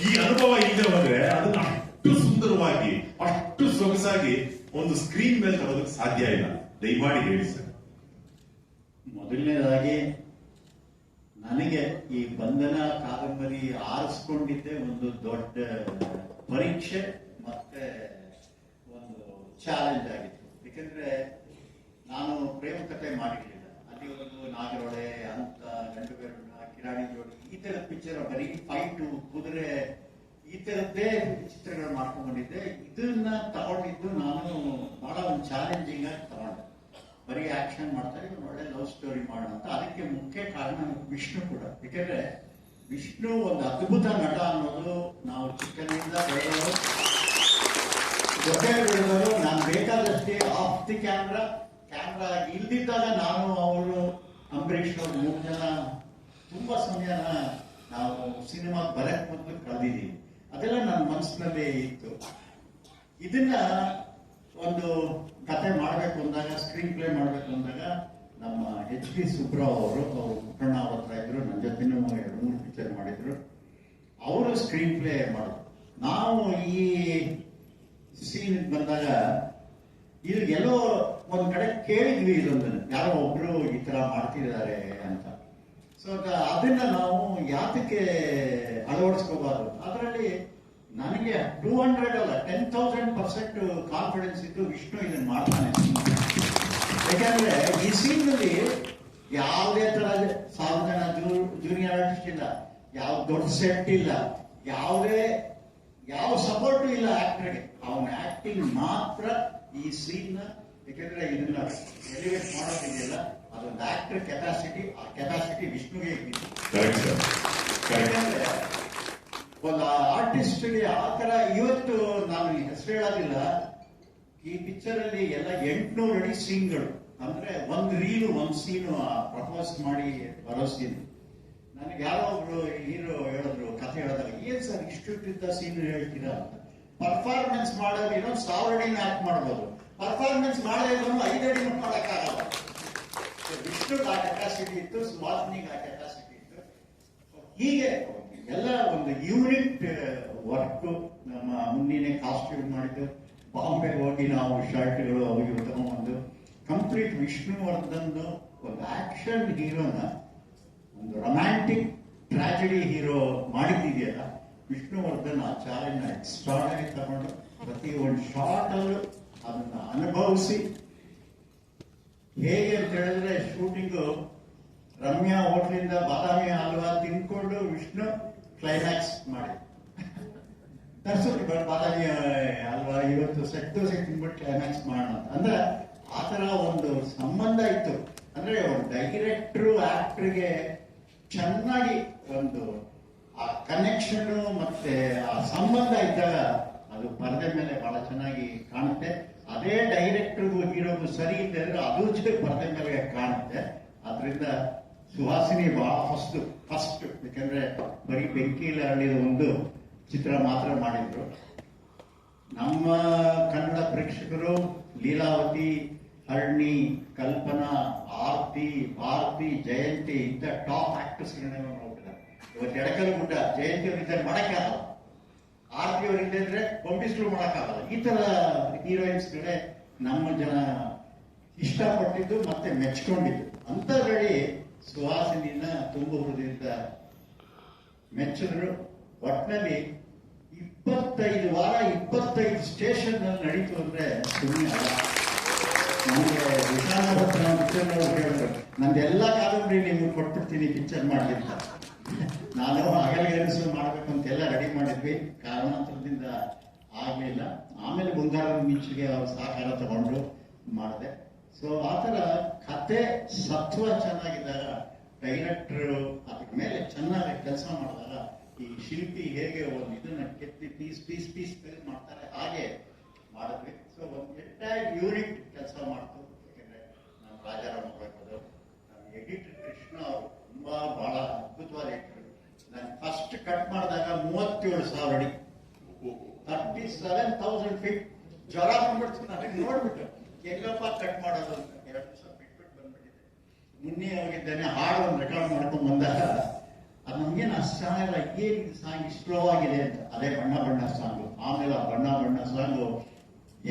ಈ ಅನುಭವ ಇಲ್ಲದೆ ಹೋದ್ರೆ ಅದನ್ನ ಅಷ್ಟು ಸುಂದರವಾಗಿ ಅಷ್ಟು ಸೊಗಸಾಗಿ ಒಂದು ಸ್ಕ್ರೀನ್ ಮೇಲೆ ತರೋದಕ್ಕೆ ಸಾಧ್ಯ ಇಲ್ಲ. ದಯಮಾಡಿ ಹೇಳಿ ಸರ್. ಮೊದಲನೇದಾಗಿ ನನಗೆ ಈ ಬಂಧನ ಕಾದಂಬರಿ ಆರಿಸ್ಕೊಂಡಿದ್ದೆ ಒಂದು ದೊಡ್ಡ ಪರೀಕ್ಷೆ ಮತ್ತೆ ಒಂದು ಚಾಲೆಂಜ್ ಆಗಿತ್ತು. ಯಾಕಂದ್ರೆ ನಾನು ಪ್ರೇಮ ಕಥೆ ಮಾಡಿರ್ಲಿಲ್ಲ. ಅಲ್ಲಿವರೆಗೂ ನಾಗರೊಳೆ ಅಂತ, ಗಂಡು ಬೆರಳು, ಕಿರಾಣಿ ಜೋಡಿ ಈ ತರದ ಪಿಕ್ಚರ್, ಬರೀ ಫೈಟು, ಕುದುರೆ ಈ ತರದ್ದೇ ಚಿತ್ರಗಳು ಮಾಡ್ಕೊಂಡಿದ್ದೆ. ಇದನ್ನ ತಗೊಂಡಿದ್ದು ನಾನು ಬಹಳ ಒಂದು ಚಾಲೆಂಜಿಂಗ್ ಆಗಿ ತಗೊಂಡೆ. ಬರೀ ಆಕ್ಷನ್ ಮಾಡ್ತಾರೆ, ಒಂದು ಒಳ್ಳೆ ಲವ್ ಸ್ಟೋರಿ ಮಾಡೋಣ ಅಂತ. ಅದಕ್ಕೆ ಮುಖ್ಯ ಕಾರಣ ವಿಷ್ಣು ಕೂಡ. ಯಾಕಂದ್ರೆ ವಿಷ್ಣು ಒಂದು ಅದ್ಭುತ ನಟ ಅನ್ನೋದು ನಾವು ಚಿಕ್ಕನಿಂದ ಬೆಳೆದವರು, ಜೊತೆ ಬೆಳೆದವರು. ನಾನು ಬೇಕಾದಷ್ಟೇ ಆಫ್ ದಿ ಕ್ಯಾಮ್ರಾ ಇಲ್ದಿದ್ದಾಗ ನಾನು ಅವರು ಅಂಬರೀಷ್ ಅವರು 3 ಜನ ತುಂಬಾ ಸಮಯನ ನಾವು ಸಿನಿಮಾ ಬರಕ್ ಮೊದಲು ಕಳೆದಿದ್ದೀವಿ. ಅದೆಲ್ಲ ನನ್ನ ಮನಸ್ಸಿನಲ್ಲಿ ಇತ್ತು. ಇದನ್ನ ಒಂದು ಕತೆ ಮಾಡಬೇಕು ಅಂದಾಗ, ಸ್ಕ್ರೀನ್ ಪ್ಲೇ ಮಾಡಬೇಕು ಅಂದಾಗ ನಮ್ಮ HP ಸುಬ್ರಾವ್ ಅವರು ಪುಟ್ಟಣ್ಣ ಅವ್ರ ಹತ್ರ ಇದ್ರು. ನನ್ನ ಜೊತೆನೂ 2-3 ಪಿಕ್ಚರ್ ಮಾಡಿದ್ರು. ಅವರು ಸ್ಕ್ರೀನ್ ಪ್ಲೇ ಮಾಡಿದ್ರು. ನಾವು ಈ ಸೀನ್ ಬಂದಾಗ ಇದು ಎಲ್ಲೋ ಒಂದ್ ಕಡೆ ಕೇಳಿದ್ವಿ, ಇದೊಂದನ್ನು ಯಾರೋ ಒಬ್ರು ಈ ತರ ಮಾಡ್ತಿದ್ದಾರೆ ಅಂತ. ಸೊ ಅದನ್ನ ನಾವು ಯಾತಕ್ಕೆ ಅಳವಡಿಸ್ಕೋಬಾರ್ದು? ಅದರಲ್ಲಿ ನನಗೆ 200 ಅಲ್ಲ 10,000% ಕಾನ್ಫಿಡೆನ್ಸ್ ಇದ್ದು ವಿಷ್ಣು ಇದನ್ನ ಮಾಡ್ತಾನೆ. ಯಾಕಂದ್ರೆ ಈ ಸೀನ್ ನಲ್ಲಿ ಯಾವುದೇ ತರ 1000 ಜನ ಜೂನಿಯರ್ ಆರ್ಟಿಸ್ಟ್ ಇಲ್ಲ, ಯಾವ ದೊಡ್ಡ ಸೆಟ್ ಇಲ್ಲ, ಯಾವ ಸಪೋರ್ಟ್ ಇಲ್ಲ ಆಕ್ಟರ್ಗೆ. ಅವನ ಆಕ್ಟಿಂಗ್ ಮಾತ್ರ ಈ ಸೀನ್. ಯಾಕಂದ್ರೆ ಇದನ್ನ ಎಲಿವೇಟ್ ಮಾಡೋದಿದೆಯಲ್ಲ, ಅದೊಂದು ಆಕ್ಟರ್ ಕೆಪಾಸಿಟಿ. ಆ ಕೆಪಾಸಿಟಿ ವಿಷ್ಣುಗೆ ಇದ್ದಿದ್ದು. ಯಾಕಂದ್ರೆ ಒಂದು ಆರ್ಟಿಸ್ಟ್ಗೆ ಆ ತರ ಇವತ್ತು ನಾನು ಹೆಸರು ಹೇಳೋದಿಲ್ಲ. ಈ ಪಿಕ್ಚರ್ ಅಲ್ಲಿ ಎಲ್ಲ 800 ಅಡಿ ಸೀನ್ಗಳು. ಅಂದ್ರೆ ಒಂದು ರೀಲು, ಒಂದು ಸೀನು ಪ್ರಪೋಸ್ ಮಾಡಿ ಬರೋ ಸೀನ್. ನನಗೆ ಯಾರೋ ಒಬ್ರು ಹೀರೋ ಹೇಳಿದ್ರು, ಕಥೆ ಹೇಳಿದಾಗ, ಏನ್ ಸರ್ ಇಷ್ಟಿದ್ದ ಸೀನ್ ಹೇಳ್ತೀರಾ ಅಂತ. ಪರ್ಫಾರ್ಮೆನ್ಸ್ ಮಾಡೋದು ಏನೋ 1000 ಅಡಿನ ಆಕ್ಟ್ ಮಾಡ್ಬೋದು, ಪರ್ಫಾರ್ಮೆನ್ಸ್ ಮಾಡದೇ 5 ಅಡಿನೂ ಮಾಡೋಕ್ಕಾಗಲ್ಲ. ವಿಷ್ಣುಗೆ ಆ ಕೆಪಾಸಿಟಿ ಇತ್ತು, ಸುಹಾಸಿನಿಗೆ ಆ ಕೆಪಾಸಿಟಿ ಇತ್ತು. ಹೀಗೆ ಎಲ್ಲ ಒಂದು ಯೂನಿಟ್ ವರ್ಕ್. ನಮ್ಮ ಮುನ್ನಿನೇ ಕಾಸ್ಟ್ಯೂಮ್ ಮಾಡಿದ್ದು, ಬಾಂಬೆಗೆ ಹೋಗಿ ನಾವು ಶರ್ಟ್ಗಳು ಅವು ಇವು ತಗೊಂಡ್ಬಂದು ಕಂಪ್ಲೀಟ್ ವಿಷ್ಣುವರ್ಧನ್ ಒಂದು ಆಕ್ಷನ್ ಹೀರೋನ ಒಂದು ರೊಮ್ಯಾಂಟಿಕ್ ಟ್ರಾಜಿಡಿ ಹೀರೋ ಮಾಡಿದ್ದಿದೆಯಲ್ಲ, ವಿಷ್ಣುವರ್ಧನ್ ಆ ಚಾಲೆಂಜ್ ಎಕ್ಸ್ಟ್ರಾಡರಿ ತಗೊಂಡು ಪ್ರತಿ ಒಂದು ಶಾರ್ಟ್ ಅಲ್ಲೂ ಅದನ್ನ ಅನುಭವಿಸಿ, ಹೇಗೆ ಅಂತ ಹೇಳಿದ್ರೆ ಶೂಟಿಂಗು ರಮ್ಯಾ ಹೋಟ್ಲಿಂದ ಬಾದಾಮಿ ಹಲ್ವಾ ತಿನ್ಕೊಂಡು ವಿಷ್ಣು ಕ್ಲೈಮ್ಯಾಕ್ಸ್ ಮಾಡಿ ತರ್ಸೋದು, ಬಾದಾಮಿ ಹಲ್ವಾ ಇವತ್ತು ಸೆಟ್ ದೋಸೆ ತಿನ್ಬಿಟ್ಟು ಕ್ಲೈಮ್ಯಾಕ್ಸ್ ಮಾಡೋಣ ಅಂದ್ರೆ ಆ ತರ ಒಂದು ಸಂಬಂಧ ಇತ್ತು. ಅಂದ್ರೆ ಒಂದು ಡೈರೆಕ್ಟ್ರು ಆಕ್ಟರ್ಗೆ ಚೆನ್ನಾಗಿ ಒಂದು ಆ ಕನೆಕ್ಷನ್ ಮತ್ತೆ ಆ ಸಂಬಂಧ ಇದ್ದಾಗ ಅದು ಪರದೆ ಮೇಲೆ ಬಹಳ ಚೆನ್ನಾಗಿ ಕಾಣುತ್ತೆ. ಅದೇ ಡೈರೆಕ್ಟರ್ಗೂ ಹೀರೋಗೂ ಸರಿ ಇದ್ದರೆ ಅದು ಪರದೆ ಮೇಲೆ ಕಾಣುತ್ತೆ. ಆದ್ರಿಂದ ಸುಹಾಸಿನಿ ಬಹಳ ಫಸ್ಟ್ ಯಾಕಂದ್ರೆ ಬರೀ ಬೆಂಕಿಯಲ್ಲಿ ಹರಳಿದ ಒಂದು ಚಿತ್ರ ಮಾತ್ರ ಮಾಡಿದ್ರು. ನಮ್ಮ ಕನ್ನಡ ಪ್ರೇಕ್ಷಕರು ಲೀಲಾವತಿ, ಹರ್ಣಿ, ಕಲ್ಪನಾ, ಆರ್ತಿ, ಭಾರತಿ, ಜಯಂತಿ ಇಂಥ ಟಾಪ್ ಆಕ್ಟರ್ಸ್ ನೋಡ್ತಾರೆ. ಇವತ್ತು ಎಡಕಲ್ ಗುಡ್ಡ ಜಯಂತಿ ಅವರಿದ್ದಾರೆ ಮಾಡಕ್ಕಾಗಲ್ಲ, ಆರ್ತಿ ಅವರಿದ್ದರೆ ಕೊಂಬಿಸ್ಲು ಮಾಡಕ್ಕಾಗಲ್ಲ. ಈ ತರ ಹೀರೋಯಿನ್ಸ್ಗಳೇ ನಮ್ಮ ಜನ ಇಷ್ಟಪಟ್ಟಿದ್ದು ಮತ್ತೆ ಮೆಚ್ಕೊಂಡಿದ್ದು. ಅಂತದ್ರಲ್ಲಿ ಸುಹಾಸಿನಿನ ತುಂಬ ಹೃದಯದಿಂದ ಮೆಚ್ಚಿದ್ರು. ಒಟ್ಟಿನಲ್ಲಿ 25 ವಾರ 25 ಸ್ಟೇಷನ್ ನಡೀತು ಅಂದ್ರೆ ಸುಮ್ಮನೆ ಅಲ್ಲ. ನಮಗೆ ವಿಶಾಲಭದ್ರ ಪಿಕ್ಚರ್ ಹೇಳಿದ್ರು, ನಂದೆಲ್ಲ ಕಾದಂಬರಿ ನಿಮ್ಗೆ ಕೊಟ್ಬಿಡ್ತೀನಿ ಪಿಕ್ಚರ್ ಮಾಡ್ಲಿಲ್ಲ. ನಾನು ಹಗಲಿಗೆನಿಸು ಮಾಡ್ಬೇಕು ಅಂತೆಲ್ಲ ರೆಡಿ ಮಾಡಿದ್ವಿ, ಕಾರಣಾಂತರದಿಂದ ಆಗ್ಲಿಲ್ಲ. ಆಮೇಲೆ ಬಂಗಾರದ ಮಿಂಚಿಗೆ ಅವ್ರ ಸಹಕಾರ ತಗೊಂಡು ಮಾಡಿದೆ. ಸೊ ಆತರ ಕತೆ ಸತ್ವ ಚೆನ್ನಾಗಿದ್ದಾಗ, ಡೈರೆಕ್ಟರ್ ಅದ್ರ ಮೇಲೆ ಚೆನ್ನಾಗಿ ಕೆಲಸ ಮಾಡಿದಾಗ, ಈ ಶಿಲ್ಪಿ ಹೇಗೆ ಒಂದು ಇದನ್ನ ಕೆತ್ತಿ ಪೀಸ್ ಮಾಡ್ತಾರೆ ಹಾಗೆ ಮಾಡಿದ್ವಿ. ಸೊ ಒಂದು ಎಂಟೈರ್ ಯೂನಿಟ್ ಕೆಲಸ ಮಾಡ್ತು. ಯಾಕೆಂದ್ರೆ ನಮ್ಮ ರಾಜಾರಾಮ್ ಹೋಗ್ಬೋದು, ನಮ್ಮ ಎಡಿಟರ್ ಕೃಷ್ಣ ಅವರು ತುಂಬಾ ಬಹಳ ಅದ್ಭುತವಾದ ಎಡಿಟರ್. ನಾನು ಫಸ್ಟ್ ಕಟ್ ಮಾಡಿದಾಗ 37,000 ಅಡಿ, 37,000 ಫೀಟ್. ಜ್ವರ ಬಂದ್ಬಿಡ್ತು ನನಗೆ ನೋಡ್ಬಿಟ್ಟು, ಎಲ್ಲಪ್ಪ ಕಟ್ ಮಾಡೋದು ಅಂತ 2 ದಿವಸ ಬಿಟ್ಬಿಟ್ಟು ಬಂದ್ಬಿಟ್ಟಿದೆ. ಮುನ್ನೆ ಹೋಗಿದ್ದೇನೆ, ಹಾಡು ಒಂದು ರೆಕಾರ್ಡ್ ಮಾಡ್ಕೊಂಡು ಬಂದಾಗ ಅದು ನಮ್ಗೇನು ಅಷ್ಟು ಚೆನ್ನಾಗಿಲ್ಲ, ಏನ್ ಸಾಂಗ್ ಸ್ಲೋ ಆಗಿದೆ ಅಂತ. ಅದೇ ಬಣ್ಣ ಬಣ್ಣ ಸಾಂಗು. ಆಮೇಲೆ ಆ ಬಣ್ಣ ಬಣ್ಣ ಸಾಂಗು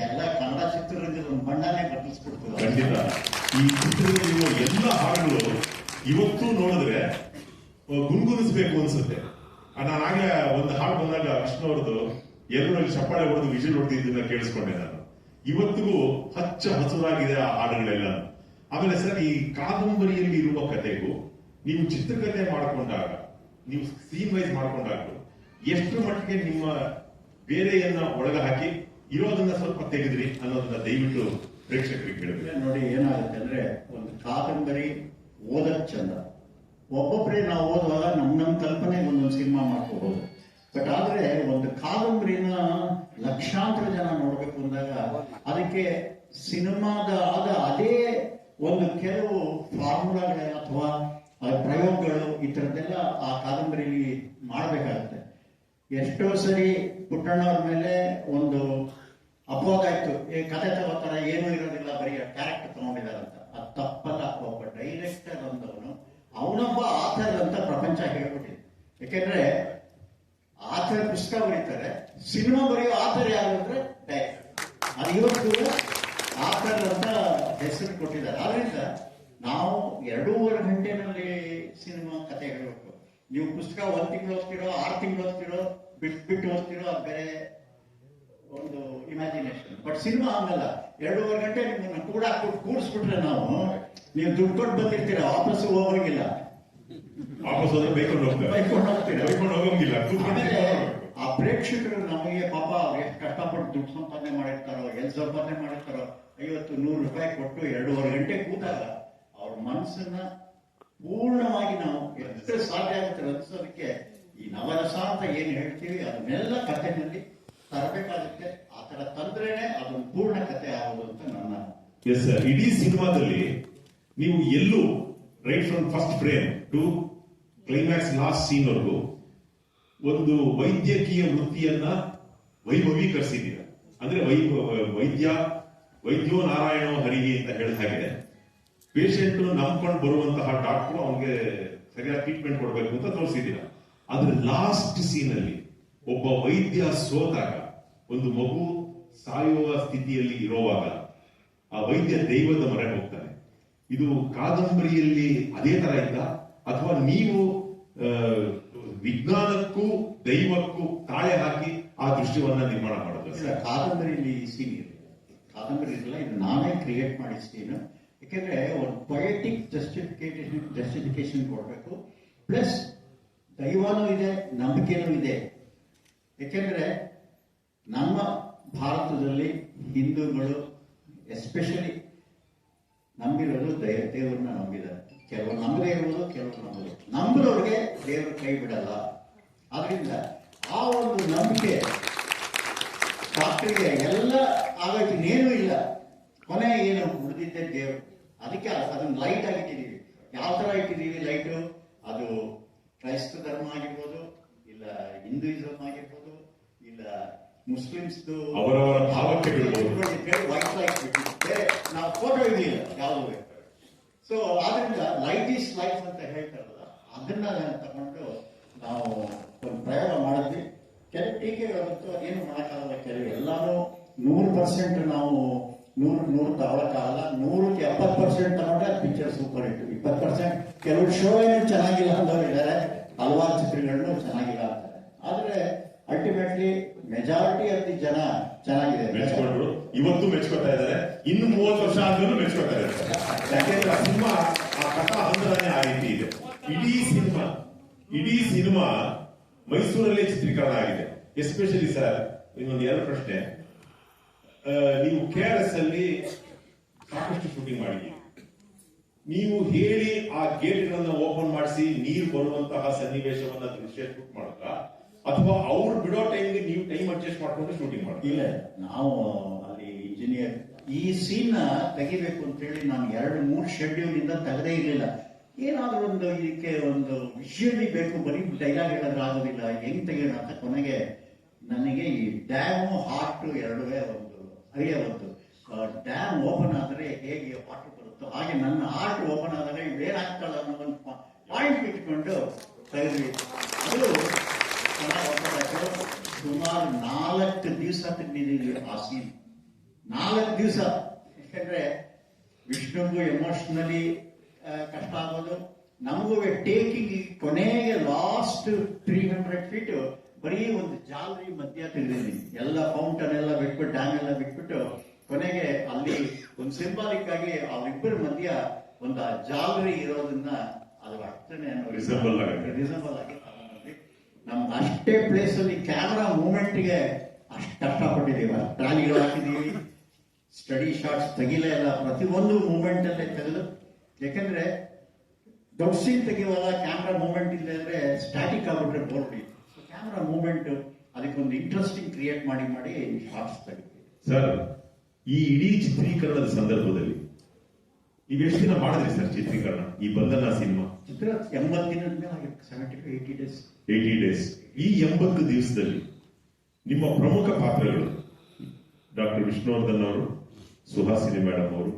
ಎಲ್ಲ ಕನ್ನಡ ಚಿತ್ರರಂಗದ ಒಂದು ಬಣ್ಣನೇ ಬದಲಿಸ್ಬಿಡ್ತದೆ. ಖಂಡಿತ ಈ ಚಿತ್ರದಲ್ಲಿರುವ ಎಲ್ಲ ಹಾಡುಗಳು ಇವತ್ತು ನೋಡಿದ್ರೆ ಗುನ್ಗುನಿಸ್ಬೇಕು ಅನ್ಸುತ್ತೆ. ನಾನು ಆಗ್ಲೇ ಒಂದು ಹಾಡು ಬಂದಾಗ ವಿಷ್ಣು ಅವ್ರದ್ದು ಎಲ್ಲರಲ್ಲಿ ಚಪ್ಪಾಳೆ ಹೊಡೆದು ವಿಜಿಲ್ ಹೊಡೆದಿದ್ದನ್ನ ಕೇಳಿಸ್ಕೊಂಡೆ ನಾನು. ಇವತ್ತಿಗೂ ಹಚ್ಚ ಹಸುರಾಗಿದೆ ಆ ಹಾಡುಗಳೆಲ್ಲ. ಆಮೇಲೆ ಸರ್, ಈ ಕಾದಂಬರಿಯಲ್ಲಿ ಇರುವ ಕಥೆಗೂ ನೀವು ಚಿತ್ರಕಥೆ ಮಾಡಿಕೊಂಡಾಗ, ನೀವು ಸೀನ್ ವೈಸ್ ಮಾಡಿಕೊಂಡಾಗ ಎಷ್ಟು ಮಟ್ಟಿಗೆ ನಿಮ್ಮ ಬೇರೆಯನ್ನ ಒಳಗ ಹಾಕಿ ಇರೋದನ್ನ ಸ್ವಲ್ಪ ತೆಗೆದ್ರಿ ಅನ್ನೋದನ್ನ ದಯವಿಟ್ಟು ಪ್ರೇಕ್ಷಕರಿಗೆ ಹೇಳಿದ್ರೆ. ನೋಡಿ, ಏನಾಗುತ್ತೆ ಅಂದ್ರೆ, ಒಂದು ಕಾದಂಬರಿ ಓದಕ್ ಚಂದ. ಒಬ್ಬೊಬ್ಬರೇ ನಾವು ಓದುವಾಗ ನಮ್ಮ ಕಲ್ಪನೆಗೆ ಒಂದೊಂದು ಸಿನಿಮಾ ಮಾಡ್ಕೋಬಹುದು. ಬಟ್ ಆದ್ರೆ ಒಂದು ಕಾದಂಬರಿನ ಲಕ್ಷಾಂತರ ಜನ ನೋಡ್ಬೇಕು ಅಂದಾಗ ಅದಕ್ಕೆ ಸಿನಿಮಾದ ಆದ ಅದೇ ಒಂದು ಕೆಲವು ಫಾರ್ಮುಲಾಗಳು ಅಥವಾ ಪ್ರಯೋಗಗಳು ಈ ತರದ್ದೆಲ್ಲ ಆ ಕಾದಂಬರಿಲಿ ಮಾಡ್ಬೇಕಾಗತ್ತೆ. ಎಷ್ಟೋ ಸರಿ ಪುಟ್ಟಣ್ಣವ್ರ ಮೇಲೆ ಒಂದು ಅಪವಾದ ಇತ್ತು, ಕತೆ ತಗೋತಾರ, ಏನೂ ಇರೋದಿಲ್ಲ, ಬರೀ ಕ್ಯಾರೆಕ್ಟರ್ ತಗೊಂಡಿದಾರಂತ. ಅದು ತಪ್ಪಲ್ಲ. ಒಬ್ಬ ಡೈರೆಕ್ಟರ್ ಅಂದವನು ಅವನೊಬ್ಬ ಆಥರ್ ಅಂತ ಪ್ರಪಂಚ ಹೇಳ್ಬಿಟ್ಟಿದೆ. ಯಾಕೆಂದ್ರೆ ಆಥರ್ ಪುಸ್ತಕ ಬರೀತಾರೆ, ಸಿನಿಮಾ ಬರೆಯೋ ಆಥರ್ ಯಾರು ಅಂದ್ರೆ ಡೈರೆಕ್ಟರ್. ಅದು ಇವತ್ತು ಆಥರ್ ಅಂತ ಹೆಸರು ಕೊಟ್ಟಿದ್ದಾರೆ. ಆದ್ರಿಂದ ನಾವು 2.5 ಗಂಟೆನಲ್ಲಿ ಸಿನಿಮಾ ಕತೆ ಹೇಳಬೇಕು. ನೀವು ಪುಸ್ತಕ 1 ತಿಂಗಳು ಓದ್ತಿರೋ, 6 ತಿಂಗಳು ಓದ್ತಿರೋ, ಬಿಟ್ಟು ಓದ್ತಿರೋ, ಅದು ಬೇರೆ ಒಂದು ಇಮ್ಯಾಜಿನೇಷನ್. ಬಟ್ ಸಿನಿಮಾ ಹಂಗಲ್ಲ. 2.5 ಗಂಟೆ ನಿಮ್ಮನ್ನ ಕೂಡಿಸ್ಬಿಟ್ರೆ ನಾವು, ನೀವು ದುಡ್ಡು ಕೊಟ್ಟು ಬಂದಿರ್ತೀರ, ವಾಪಸ್ ಹೋಗೋಗಿಲ್ಲ, ವಾಪಸ್ ಹೋದ್ರೆ ಬೈಕೊಂಡು ಹೋಗಂಗಿಲ್ಲ. ಆಮೇಲೆ ಆ ಪ್ರೇಕ್ಷಕರು ನಮಗೆ ಪಾಪ ಎಷ್ಟು ಕಷ್ಟಪಟ್ಟು ದುಡ್ಡು ಸಂಪಾದನೆ ಮಾಡಿರ್ತಾರೋ, ಎಲ್ಲಿ ಸಂಪಾದನೆ ಮಾಡಿರ್ತಾರೋ, 50-100 ರೂಪಾಯಿ ಕೊಟ್ಟು 2.5 ಗಂಟೆ ಕೂತಾಗ ಅವ್ರ ಮನಸ್ಸನ್ನ ಪೂರ್ಣವಾಗಿ ನಾವು ಎಷ್ಟು ಸಾಧ್ಯ ಆಗುತ್ತೆ ರಚಿಸೋದಕ್ಕೆ ಈ ನವರಸ ಅಂತ ಏನ್ ಹೇಳ್ತೀವಿ ಅದನ್ನೆಲ್ಲ ಕಥೆನಲ್ಲಿ ತರಬೇಕಾಗುತ್ತೆ. ಆ ತರ ತಂದ್ರೇನೆ ಅದೊಂದು ಪೂರ್ಣ ಕಥೆ ಆಗೋದು ಅಂತ ನನ್ನ. ಎಸ್ ಸರ್, ಇಡೀ ಸಿನಿಮಾದಲ್ಲಿ ನೀವು ಎಲ್ಲೂ right from first frame to climax last scene ವರೆಗೂ ಒಂದು ವೈದ್ಯಕೀಯ ವೃತ್ತಿಯನ್ನ ವೈಭವೀಕರಿಸಿದ್ದೀರ. ಅಂದ್ರೆ ವೈದ್ಯೋ ನಾರಾಯಣೋ ಹರಿಗೆ ಅಂತ ಹೇಳಿದ ಹಾಗೆ ಪೇಷಂಟ್ ನಂಬ್ಕೊಂಡು ಬರುವಂತಹ ಡಾಕ್ಟರ್ ಅವನಿಗೆ ಸರಿಯಾದ ಟ್ರೀಟ್ಮೆಂಟ್ ಕೊಡಬೇಕು ಅಂತ ತೋರಿಸಿದ್ದೀರ. ಆದ್ರೆ ಲಾಸ್ಟ್ ಸೀನ್ ಅಲ್ಲಿ ಒಬ್ಬ ವೈದ್ಯ ಸೋತಾಗ, ಒಂದು ಮಗು ಸಾಯುವ ಸ್ಥಿತಿಯಲ್ಲಿ ಇರುವಾಗ ಆ ವೈದ್ಯ ದೈವದ ಮೊರೆ ಹೋಗ್ತಾನೆ. ಇದು ಕಾದಂಬರಿಯಲ್ಲಿ ಅದೇ ತರ ಇದ್ದ, ಅಥವಾ ನೀವು ವಿಜ್ಞಾನಕ್ಕೂ ದೈವಕ್ಕೂ ತಾಳೆ ಹಾಕಿ ಆ ದೃಶ್ಯವನ್ನ ನಿರ್ಮಾಣ ಮಾಡೋದು? ಕಾದಂಬರಿಯಲ್ಲಿ ಸೀನ್ ಇರಲಿಲ್ಲ. ಕಾದಂಬರಿ ಇರಲಿಲ್ಲ, ಇದು ನಾನೇ ಕ್ರಿಯೇಟ್ ಮಾಡಿದ ಸೀನ್. ಯಾಕೆಂದ್ರೆ ಒಂದು ಪೊಯೆಟಿಕ್ ಜಸ್ಟಿಫಿಕೇಶನ್ ಕೊಡಬೇಕು. ಪ್ಲಸ್ ದೈವನೂ ಇದೆ, ನಂಬಿಕೆನೂ ಇದೆ. ಯಾಕೆಂದ್ರೆ ನಮ್ಮ ಭಾರತದಲ್ಲಿ ಹಿಂದೂಗಳು ಎಸ್ಪೆಷಲಿ ನಂಬಿರೋದು ದೇವರನ್ನ ನಂಬಿದ್ದಾರೆ. ಕೆಲವರು ನಂಬದೇ ಇರ್ಬೋದು, ಕೆಲವರು ನಂಬೋದು. ನಂಬಿದವ್ರಿಗೆ ದೇವರು ಕೈ ಬಿಡಲ್ಲ. ಆದ್ರಿಂದ ಆ ಒಂದು ನಂಬಿಕೆ ಡಾಕ್ಟರ್ಗೆ ಎಲ್ಲ ಆಗೋಯ್ತು, ಇನ್ನೇನೂ ಇಲ್ಲ, ಕೊನೆ ಏನು ಉಳಿದಿದ್ದೆ ದೇವರು. ಅದಕ್ಕೆ ಅದನ್ನ ಲೈಟ್ ಆಗಿಟ್ಟಿದೀವಿ. ಯಾವ ತರ ಇಟ್ಟಿದೀವಿ ಲೈಟು? ಅದು ಕ್ರೈಸ್ತ ಧರ್ಮ ಆಗಿರ್ಬೋದು, ಇಲ್ಲ ಹಿಂದೂಯಿಸಮ್ ಆಗಿರ್ಬೋದು, ಇಲ್ಲ ಮುಸ್ಲಿಮ್ಸ್ ಅವರವರ ಭಾವಕ್ಕೆ ವೈಟ್ ಲೈಟ್ ಬಿಟ್ಟಿದ್ದೆ. ನಾವು ಫೋಟೋ ಇದೆಯಲ್ಲ ಯಾವುದು. ಸೊ ಆದ್ರಿಂದ ಲೈಟ್ ಈಸ್ ಲೈಫ್ ಅಂತ ಹೇಳ್ತಾರಲ್ಲ, ಅದನ್ನ ತಗೊಂಡು ನಾವು ಒಂದು ಪ್ರಯೋಗ ಮಾಡಿದ್ವಿ. ಕೆಲವು ಟೀಕೆ ಬಂತು, ಏನು ಮಾಡೋಕ್ಕಾಗಲ್ಲ. ಕೆಲವು ಎಲ್ಲಾನು 100% ನಾವು 100 ತಗೊಳಕ್ಕಾಗಲ್ಲ. 100ಕ್ಕೆ 70% ತಗೊಂಡ್ರೆ ಅದು ಪಿಕ್ಚರ್ ಸೂಪರ್ ಹಿಟ್. 20% ಕೆಲವು ಶೋ ಏನು ಚೆನ್ನಾಗಿಲ್ಲ ಅಂದವ್ರು ಇದ್ದಾರೆ, ಹಲವಾರು ಚಿತ್ರಗಳನ್ನು ಚೆನ್ನಾಗಿಲ್ಲ ಅಂತಾರೆ. ಆದ್ರೆ ಅಲ್ಟಿಮೇಟ್ಲಿ ಮೆಜಾರಿಟಿ ಆಫ್ ದಿ ಜನ ಚೆನ್ನಾಗಿದೆ, ಮೆಚ್ಕೊಂಡ್ರು. ಇವತ್ತು ಮೆಚ್ಕೋತಾ ಇದ್ದಾರೆ, ಇನ್ನು 30 ವರ್ಷ ಆದ್ರೂ ಮೆಚ್ಕೋತಾ ಇದ್ದಾರೆ. ಯಾಕೆಂದ್ರೆ ಆ ಸಿನಿಮಾ, ಆ ಕಥಾ ಹಂದರನೇ ಆ ರೀತಿ ಇದೆ. ಇಡೀ ಸಿನಿಮಾ ಮೈಸೂರಲ್ಲೇ ಚಿತ್ರೀಕರಣ ಆಗಿದೆ. ಎಸ್ಪೆಷಲಿ ಸರ್, ಇನ್ನೊಂದು 2 ಪ್ರಶ್ನೆ. ನೀವು KRS ಅಲ್ಲಿ ಸಾಕಷ್ಟು ಶೂಟಿಂಗ್ ಮಾಡಿದ್ದೀರಿ. ನೀವು ಹೇಳಿ ಆ ಗೇಟ್ ಗಳನ್ನ ಓಪನ್ ಮಾಡಿಸಿ ನೀರು ಬರುವಂತಹ ಸನ್ನಿವೇಶವನ್ನ ದೃಶ್ಯ ಶೂಟ್ ಮಾಡುತ್ತಾ, ಅಥವಾ ಅವ್ರು ಬಿಡೋ ಟೈಮ್ಗೆ ನೀವು ಟೈಮ್ ಅಡ್ಜಸ್ಟ್ ಮಾಡ್ಕೊಂಡು ಶೂಟಿಂಗ್ ಮಾಡಿ? ಇಲ್ಲ, ನಾವು ಅಲ್ಲಿ ಇಂಜಿನಿಯರ್ ಈ ಸೀನ್ ತೆಗಿಬೇಕು ಅಂತ ಹೇಳಿ ನಾನು 2-3 ಶೆಡ್ಯೂಲ್ ಇಂದ ತೆಗೆದೇ ಇರಲಿಲ್ಲ. ಏನಾದ್ರೂ ಒಂದು ಇದಕ್ಕೆ ಒಂದು ವಿಷಯಲಿ ಬೇಕು, ಬರೀ ಡೈಲಾಗ್ ಹೇಳೋದ್ರ ಆಗೋದಿಲ್ಲ, ಹೆಂಗ್ ತೆಗೆಯೋಣ ಅಂತ ಕೊನೆಗೆ ನನಗೆ ಈ ಡ್ಯಾಮ್ ಹಾರ್ಟ್ ಎರಡುವೇ ಒಂದು ಐಡಿಯಾ ಬಂತು. ಡ್ಯಾಮ್ ಓಪನ್ ಆದ್ರೆ ಹೇಗೆ ವಾಟರ್ ಬರುತ್ತೋ ಹಾಗೆ ನನ್ನ ಹಾರ್ಟ್ ಓಪನ್ ಆದಾಗ ಇವೇನಾಗ್ತಲ್ಲ ಅನ್ನೋ ಒಂದು ಪಾಯಿಂಟ್ ಇಟ್ಕೊಂಡು ತೆಗೆದ್ವಿ. ಅದು ಸುಮಾರು 4 ದಿವಸ ತೆಗೆದಿದ್ದೀವಿ ಆ ಸೀನ್. 4 ದಿವಸ. ಯಾಕಂದ್ರೆ ವಿಷ್ಣುಗೂ ಎಮೋಷನಲಿ ಕಷ್ಟ ಆಗೋದು, ನಮಗೂ ಟೇಕಿಂಗ್ ಕೊನೆಗೆ ಲಾಸ್ಟ್ 300 ಫೀಟ್ ಬರೀ ಒಂದು ಜಾಲರಿ ಮಧ್ಯ ತೆಗೆದಿದ್ದೀನಿ. ಎಲ್ಲ ಫೌಂಟನ್ ಎಲ್ಲ ಬಿಟ್ಬಿಟ್ಟು ಡ್ಯಾಮ್ ಎಲ್ಲ ಬಿಟ್ಬಿಟ್ಟು ಕೊನೆಗೆ ಅಲ್ಲಿ ಒಂದು ಸಿಂಬಾಲಿಕ್ ಆಗಿ ಅವರಿಬ್ಬರ ಮಧ್ಯ ಒಂದು ಜಾಲರಿ ಇರೋದನ್ನ ಅದು ಅಷ್ಟೇ ರಿಸಂಬಲ್ ಆಗಿ ತಗೊಂಡ್ವಿ. ನಮ್ಗೆ ಅಷ್ಟೇ ಪ್ಲೇಸ್ ಅಲ್ಲಿ ಕ್ಯಾಮರಾ ಮೂವ್ಮೆಂಟ್ಗೆ ಅಷ್ಟು ಕಷ್ಟಪಟ್ಟಿದ್ದೀವಿ. ಟ್ರಾಲಿಗಳು ಹಾಕಿದೀವಿ, ಸ್ಟಡಿ ಶಾಟ್ಸ್ ತೆಗಿಲೇ ಇಲ್ಲ, ಪ್ರತಿಯೊಂದು ಮೂವ್ಮೆಂಟ್ ಅಲ್ಲೇ ತೆಗೆದು. ಯಾಕಂದ್ರೆ ದೊಡ್ಡ ಸೀನ್ ತೆಗೆಯುವಾಗ ಕ್ಯಾಮ್ರಾ ಮೂವ್ಮೆಂಟ್ ಇಲ್ಲ ಅಂದ್ರೆ ಸ್ಟ್ಯಾಟಿಕ್ ಆಗ್ಬಿಟ್ರೆ ಬೋರ್ ಹೊಡಿ. ಕ್ಯಾಮ್ರಾ ಮೂವ್ಮೆಂಟ್ ಅದಕ್ಕೊಂದು ಇಂಟ್ರೆಸ್ಟಿಂಗ್ ಕ್ರಿಯೇಟ್ ಮಾಡಿ ಶಾರ್ಟ್ಸ್ ತೆಗಿತೀವಿ. ಸರ್, ಈ ಇಡೀ ಚಿತ್ರೀಕರಣದ ಸಂದರ್ಭದಲ್ಲಿ ಈಗ ಎಷ್ಟು ದಿನ ಮಾಡಿದ್ರಿ ಸರ್ ಚಿತ್ರೀಕರಣ? ಈ ಬಂಧನ ಸಿನಿಮಾ ಚಿತ್ರ 80 ದಿನದ ಮೇಲೆ ಆಗಿತ್ತು. 70 to 80 ಡೇಸ್. ಈ 80 ದಿವಸದಲ್ಲಿ ನಿಮ್ಮ ಪ್ರಮುಖ ಪಾತ್ರಗಳು ಡಾಕ್ಟರ್ ವಿಷ್ಣುವರ್ಧನ್ ಅವರು, ಸುಹಾಸಿನಿ ಮೇಡಮ್ ಅವರು,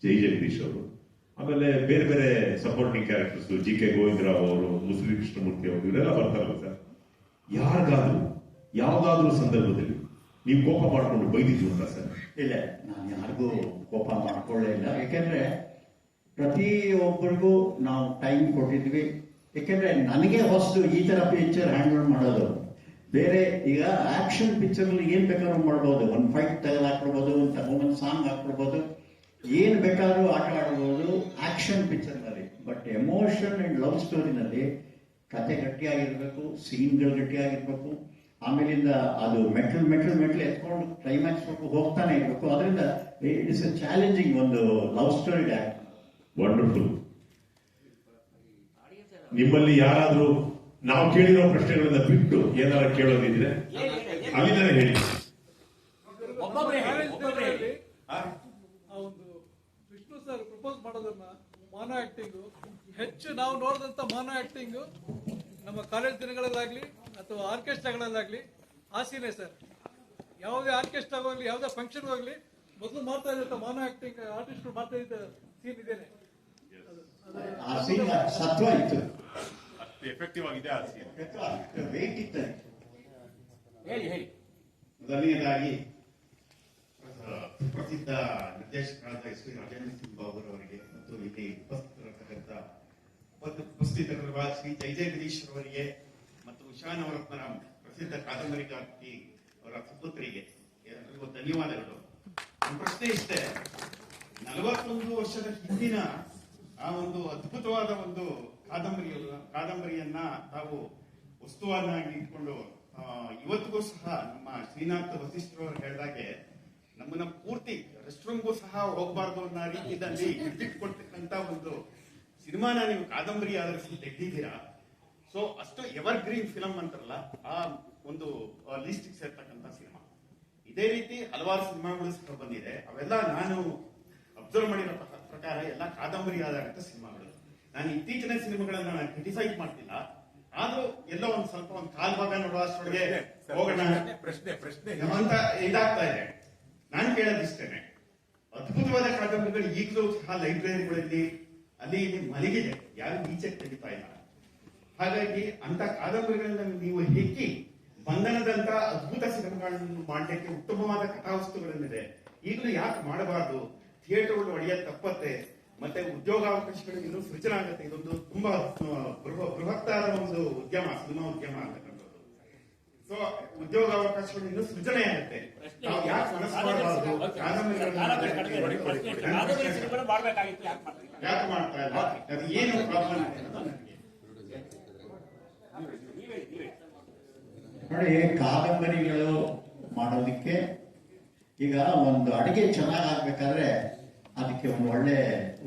ಜೈ ಜಗದೀಶ್ ಅವರು, ಆಮೇಲೆ ಬೇರೆ ಬೇರೆ ಸಪೋರ್ಟಿಂಗ್ ಕ್ಯಾರೆಕ್ಟರ್ಸ್ GK ಗೋವಿಂದರಾವ್ ಅವರು, ಮುಸ್ಲಿಂ ಕೃಷ್ಣಮೂರ್ತಿ ಅವರು, ಇವರೆಲ್ಲ ಬರ್ತಾರಲ್ಲ ಸರ್. ಯಾರಿಗಾದ್ರೂ ಯಾವ್ದಾದ್ರೂ ಸಂದರ್ಭದಲ್ಲಿ ನೀವು ಕೋಪ ಮಾಡ್ಕೊಂಡು ಬೈದಿದ್ದು ಅಂತ ಸರ್? ಇಲ್ಲ, ನಾನು ಯಾರಿಗೂ ಕೋಪ ಮಾಡ್ಕೊಳ್ಳೇ ಇಲ್ಲ. ಯಾಕೆಂದ್ರೆ ಪ್ರತಿಯೊಬ್ಬರಿಗೂ ನಾವು ಟೈಮ್ ಕೊಟ್ಟಿದ್ವಿ. ಯಾಕೆಂದ್ರೆ ನನಗೆ ಹೊಸದು ಈ ತರ ಪಿಕ್ಚರ್ ಹ್ಯಾಂಡಲ್ ಮಾಡೋದು. ಬೇರೆ ಈಗ ಆಕ್ಷನ್ ಪಿಕ್ಚರ್ ಅಲ್ಲಿ ಏನ್ ಬೇಕಾದ್ರೂ ಮಾಡ್ಬೋದು, ಒಂದು ಫೈಟ್ ತೆಗೆದು ಹಾಕ್ಬಿಡ್ಬೋದು, ಒಂದು ಸಾಂಗ್ ಹಾಕ್ಬಿಡ್ಬೋದು, ಏನ್ ಬೇಕಾದ್ರೂ ಆಟ ಆಡ್ಬೋದು ಆಕ್ಷನ್ ಪಿಕ್ಚರ್ ನಲ್ಲಿ. ಬಟ್ ಎಮೋಷನ್ ಅಂಡ್ ಲವ್ ಸ್ಟೋರಿನಲ್ಲಿ ಕತೆ ಗಟ್ಟಿಯಾಗಿರ್ಬೇಕು, ಸೀನ್ಗಳು ಗಟ್ಟಿಯಾಗಿರ್ಬೇಕು, ಆಮೇಲಿಂದ ಅದು ಮೆಟ್ಲ್ ಎತ್ಕೊಂಡು ಕ್ಲೈಮ್ಯಾಕ್ಸ್ ಹೋಗ್ತಾನೆ ಇರ್ಬೇಕು. ಅದರಿಂದ ಇಟ್ ಇಸ್ ಎ ಚಾಲೆಂಜಿಂಗ್ ಒಂದು ಲವ್ ಸ್ಟೋರಿ ಆಕ್ಟ್. ವಂಡರ್ಫುಲ್. ನಿಮ್ಮಲ್ಲಿ ಯಾರಾದ್ರೂ ನಾವು ಕೇಳಿರೋ ಪ್ರಶ್ನೆಗಳನ್ನ ಬಿಟ್ಟು ಏನಾರ ಕೇಳೋದಿದ್ರೆ ಅಲ್ಲಿಂದಲೇ ಹೇಳಿ. ಒಂದು ವಿಷ್ಣು ಸರ್ ಪ್ರಪೋಸ್ ಮಾಡೋದನ್ನ ಮಾನೋ ಆಕ್ಟಿಂಗು ಹೆಚ್ಚು ನಾವು ನೋಡಿದಂತ ಮಾನೋ ಆಕ್ಟಿಂಗು ನಮ್ಮ ಕಾಲೇಜ್ ದಿನಗಳಲ್ಲಾಗ್ಲಿ ಅಥವಾ ಆರ್ಕೆಸ್ಟ್ರಾಗಳಲ್ಲಾಗ್ಲಿ ಆಸೀನೆ ಸರ್. ಯಾವುದೇ ಆರ್ಕೆಸ್ಟ್ರಾ ಹೋಗ್ಲಿ, ಯಾವುದೇ ಫಂಕ್ಷನ್ ಹೋಗ್ಲಿ, ಮೊದಲು ಮಾಡ್ತಾ ಇದ್ದಂತ ಮಾನೋ ಆಕ್ಟಿಂಗ್ ಆರ್ಟಿಸ್ಟ್ ಮಾಡ್ತಾ ಇದ್ದ ಸೀನ್ ಇದೇನೆ. ಸತ್ವ ಇತ್ತು, ಎಫೆಕ್ಟಿವ್ ಆಗಿದೆ. ವೇಟ್ ಇತ್ತು. ಮೊದಲನೆಯದಾಗಿ ಪ್ರಸಿದ್ಧ ನಿರ್ದೇಶಕರಾದ ಶ್ರೀ ರಾಜೇಂದ್ರ ಸಿಂಗ್ ಬಾಬು ಅವರಿಗೆ ಮತ್ತು ಇಲ್ಲಿ ಉಪಸ್ಥಿತರಿರುವ ಶ್ರೀ ಜೈ ಜಗದೀಶ್ ಅವರಿಗೆ ಮತ್ತು ಉಷಾ ನವರತ್ನರ ಪ್ರಸಿದ್ಧ ಕಾದಂಬರಿಗಾರ್ತಿ ಅವರ ಸುಪುತ್ರಿಗೆ ಎಲ್ಲರಿಗೂ ಧನ್ಯವಾದಗಳು. ನನ್ನ ಪ್ರಶ್ನೆ ಇಷ್ಟೇ, 41 ವರ್ಷದ ಹಿಂದಿನ ಆ ಒಂದು ಅದ್ಭುತವಾದ ಒಂದು ಕಾದಂಬರಿಯನ್ನ ತಾವು ವಸ್ತುವನ್ನಾಗಿ ಇಟ್ಕೊಂಡು ಇವತ್ತಿಗೂ ಸಹ ನಮ್ಮ ಶ್ರೀನಾಥ್ ವಸಿಷ್ಠರವರು ಹೇಳಿದಾಗೆ ನಮ್ಮನ್ನ ಪೂರ್ತಿ ರೆಸ್ಟ್ ರೂಮ್ಗೂ ಸಹ ಹೋಗಬಾರ್ದು ಅನ್ನೋ ರೀತಿಯಲ್ಲಿ ಹಿಡಿದಿಟ್ಕೊಳ್ತಕ್ಕಂತ ಒಂದು ಸಿನಿಮಾನ ನೀವು ಕಾದಂಬರಿ ಆಧರಿಸಿ ತೆಗೆದಿದ್ದೀರಾ. ಸೊ ಅಷ್ಟು ಎವರ್ ಗ್ರೀನ್ ಫಿಲಂ ಅಂತಾರಲ್ಲ, ಆ ಒಂದು ಲಿಸ್ಟಿಗೆ ಸೇರ್ತಕ್ಕಂಥ ಸಿನಿಮಾ. ಇದೇ ರೀತಿ ಹಲವಾರು ಸಿನಿಮಾಗಳು ಸಹ ಬಂದಿದೆ. ಅವೆಲ್ಲ ನಾನು ಅಬ್ಸರ್ವ್ ಮಾಡಿರೋ ಪ್ರಕಾರ ಎಲ್ಲ ಕಾದಂಬರಿ ಆಧಾರಿತ ಸಿನಿಮಾಗಳು. ನಾನು ಇತ್ತೀಚಿನ ಸಿನಿಮಾಗಳನ್ನ ನಾನು ಕ್ರಿಟಿಸೈಸ್ ಮಾಡ್ತಿಲ್ಲ, ಆದ್ರೂ ಎಲ್ಲೋ ಒಂದು ಸ್ವಲ್ಪ ಒಂದು ಕಾಲ್ ಭಾಗ ನೋಡುವ ಅಷ್ಟೊಳಗೆ ಹೋಗೋಣ ಪ್ರಶ್ನೆ ಅಂತ ಇದಾಗ್ತಾ ಇದೆ. ನಾನು ಕೇಳೋದಿಷ್ಟೇನೆ, ಅದ್ಭುತವಾದ ಕಾದಂಬರಿಗಳು ಈಗಲೂ ಸಹ ಲೈಬ್ರರಿಗಳಲ್ಲಿ ಅಲ್ಲಿ ಇಲ್ಲಿ ಮಲಗಿದೆ, ಯಾರು ಈಚೆ ತೆಗಿತಾ ಇಲ್ಲ. ಹಾಗಾಗಿ ಅಂತ ಕಾದಂಬರಿಗಳನ್ನ ನೀವು ಹೆಕ್ಕಿ ಬಂಧನದಂತ ಅದ್ಭುತ ಸಿನಿಮಾಗಳನ್ನು ಮಾಡಲಿಕ್ಕೆ ಉತ್ತಮವಾದ ಕಥಾವಸ್ತುಗಳನ್ನಿದೆ, ಈಗಲೂ ಯಾಕೆ ಮಾಡಬಾರ್ದು? ಥಿಯೇಟರ್ಗಳು ಒಡೆಯೋದು ತಪ್ಪತ್ತೆ, ಮತ್ತೆ ಉದ್ಯೋಗಾವಕಾಶಗಳು ಇನ್ನೂ ಸೃಜನೆ ಆಗುತ್ತೆ. ಇದೊಂದು ತುಂಬಾ ಬೃಹತ್ತಾದ ಒಂದು ಉದ್ಯಮ, ಸಿನಿಮಾ ಉದ್ಯಮ ಅಂತಕ್ಕಂಥದ್ದು. ಸೊ ಉದ್ಯೋಗಾವಕಾಶಗಳು ಇನ್ನೂ ಸೃಜನೆ ಆಗುತ್ತೆ. ನಾವು ಯಾಕೆ ಮನಸ್ಸು ಮಾಡಬಾರ್ದು? ಯಾಕೆ ಮಾಡ್ತಾ ಇಲ್ಲ? ಅದು ಏನು ಪ್ರಾಬ್ಲಮ್ ಇದೆ? ನೋಡಿ, ಕಾದಂಬರಿಗಳು ಮಾಡೋದಕ್ಕೆ ಈಗ ಒಂದು ಅಡಿಗೆ ಚೆನ್ನಾಗಿ ಆಗ್ಬೇಕಾದ್ರೆ ಅದಕ್ಕೆ ಒಂದು ಒಳ್ಳೆ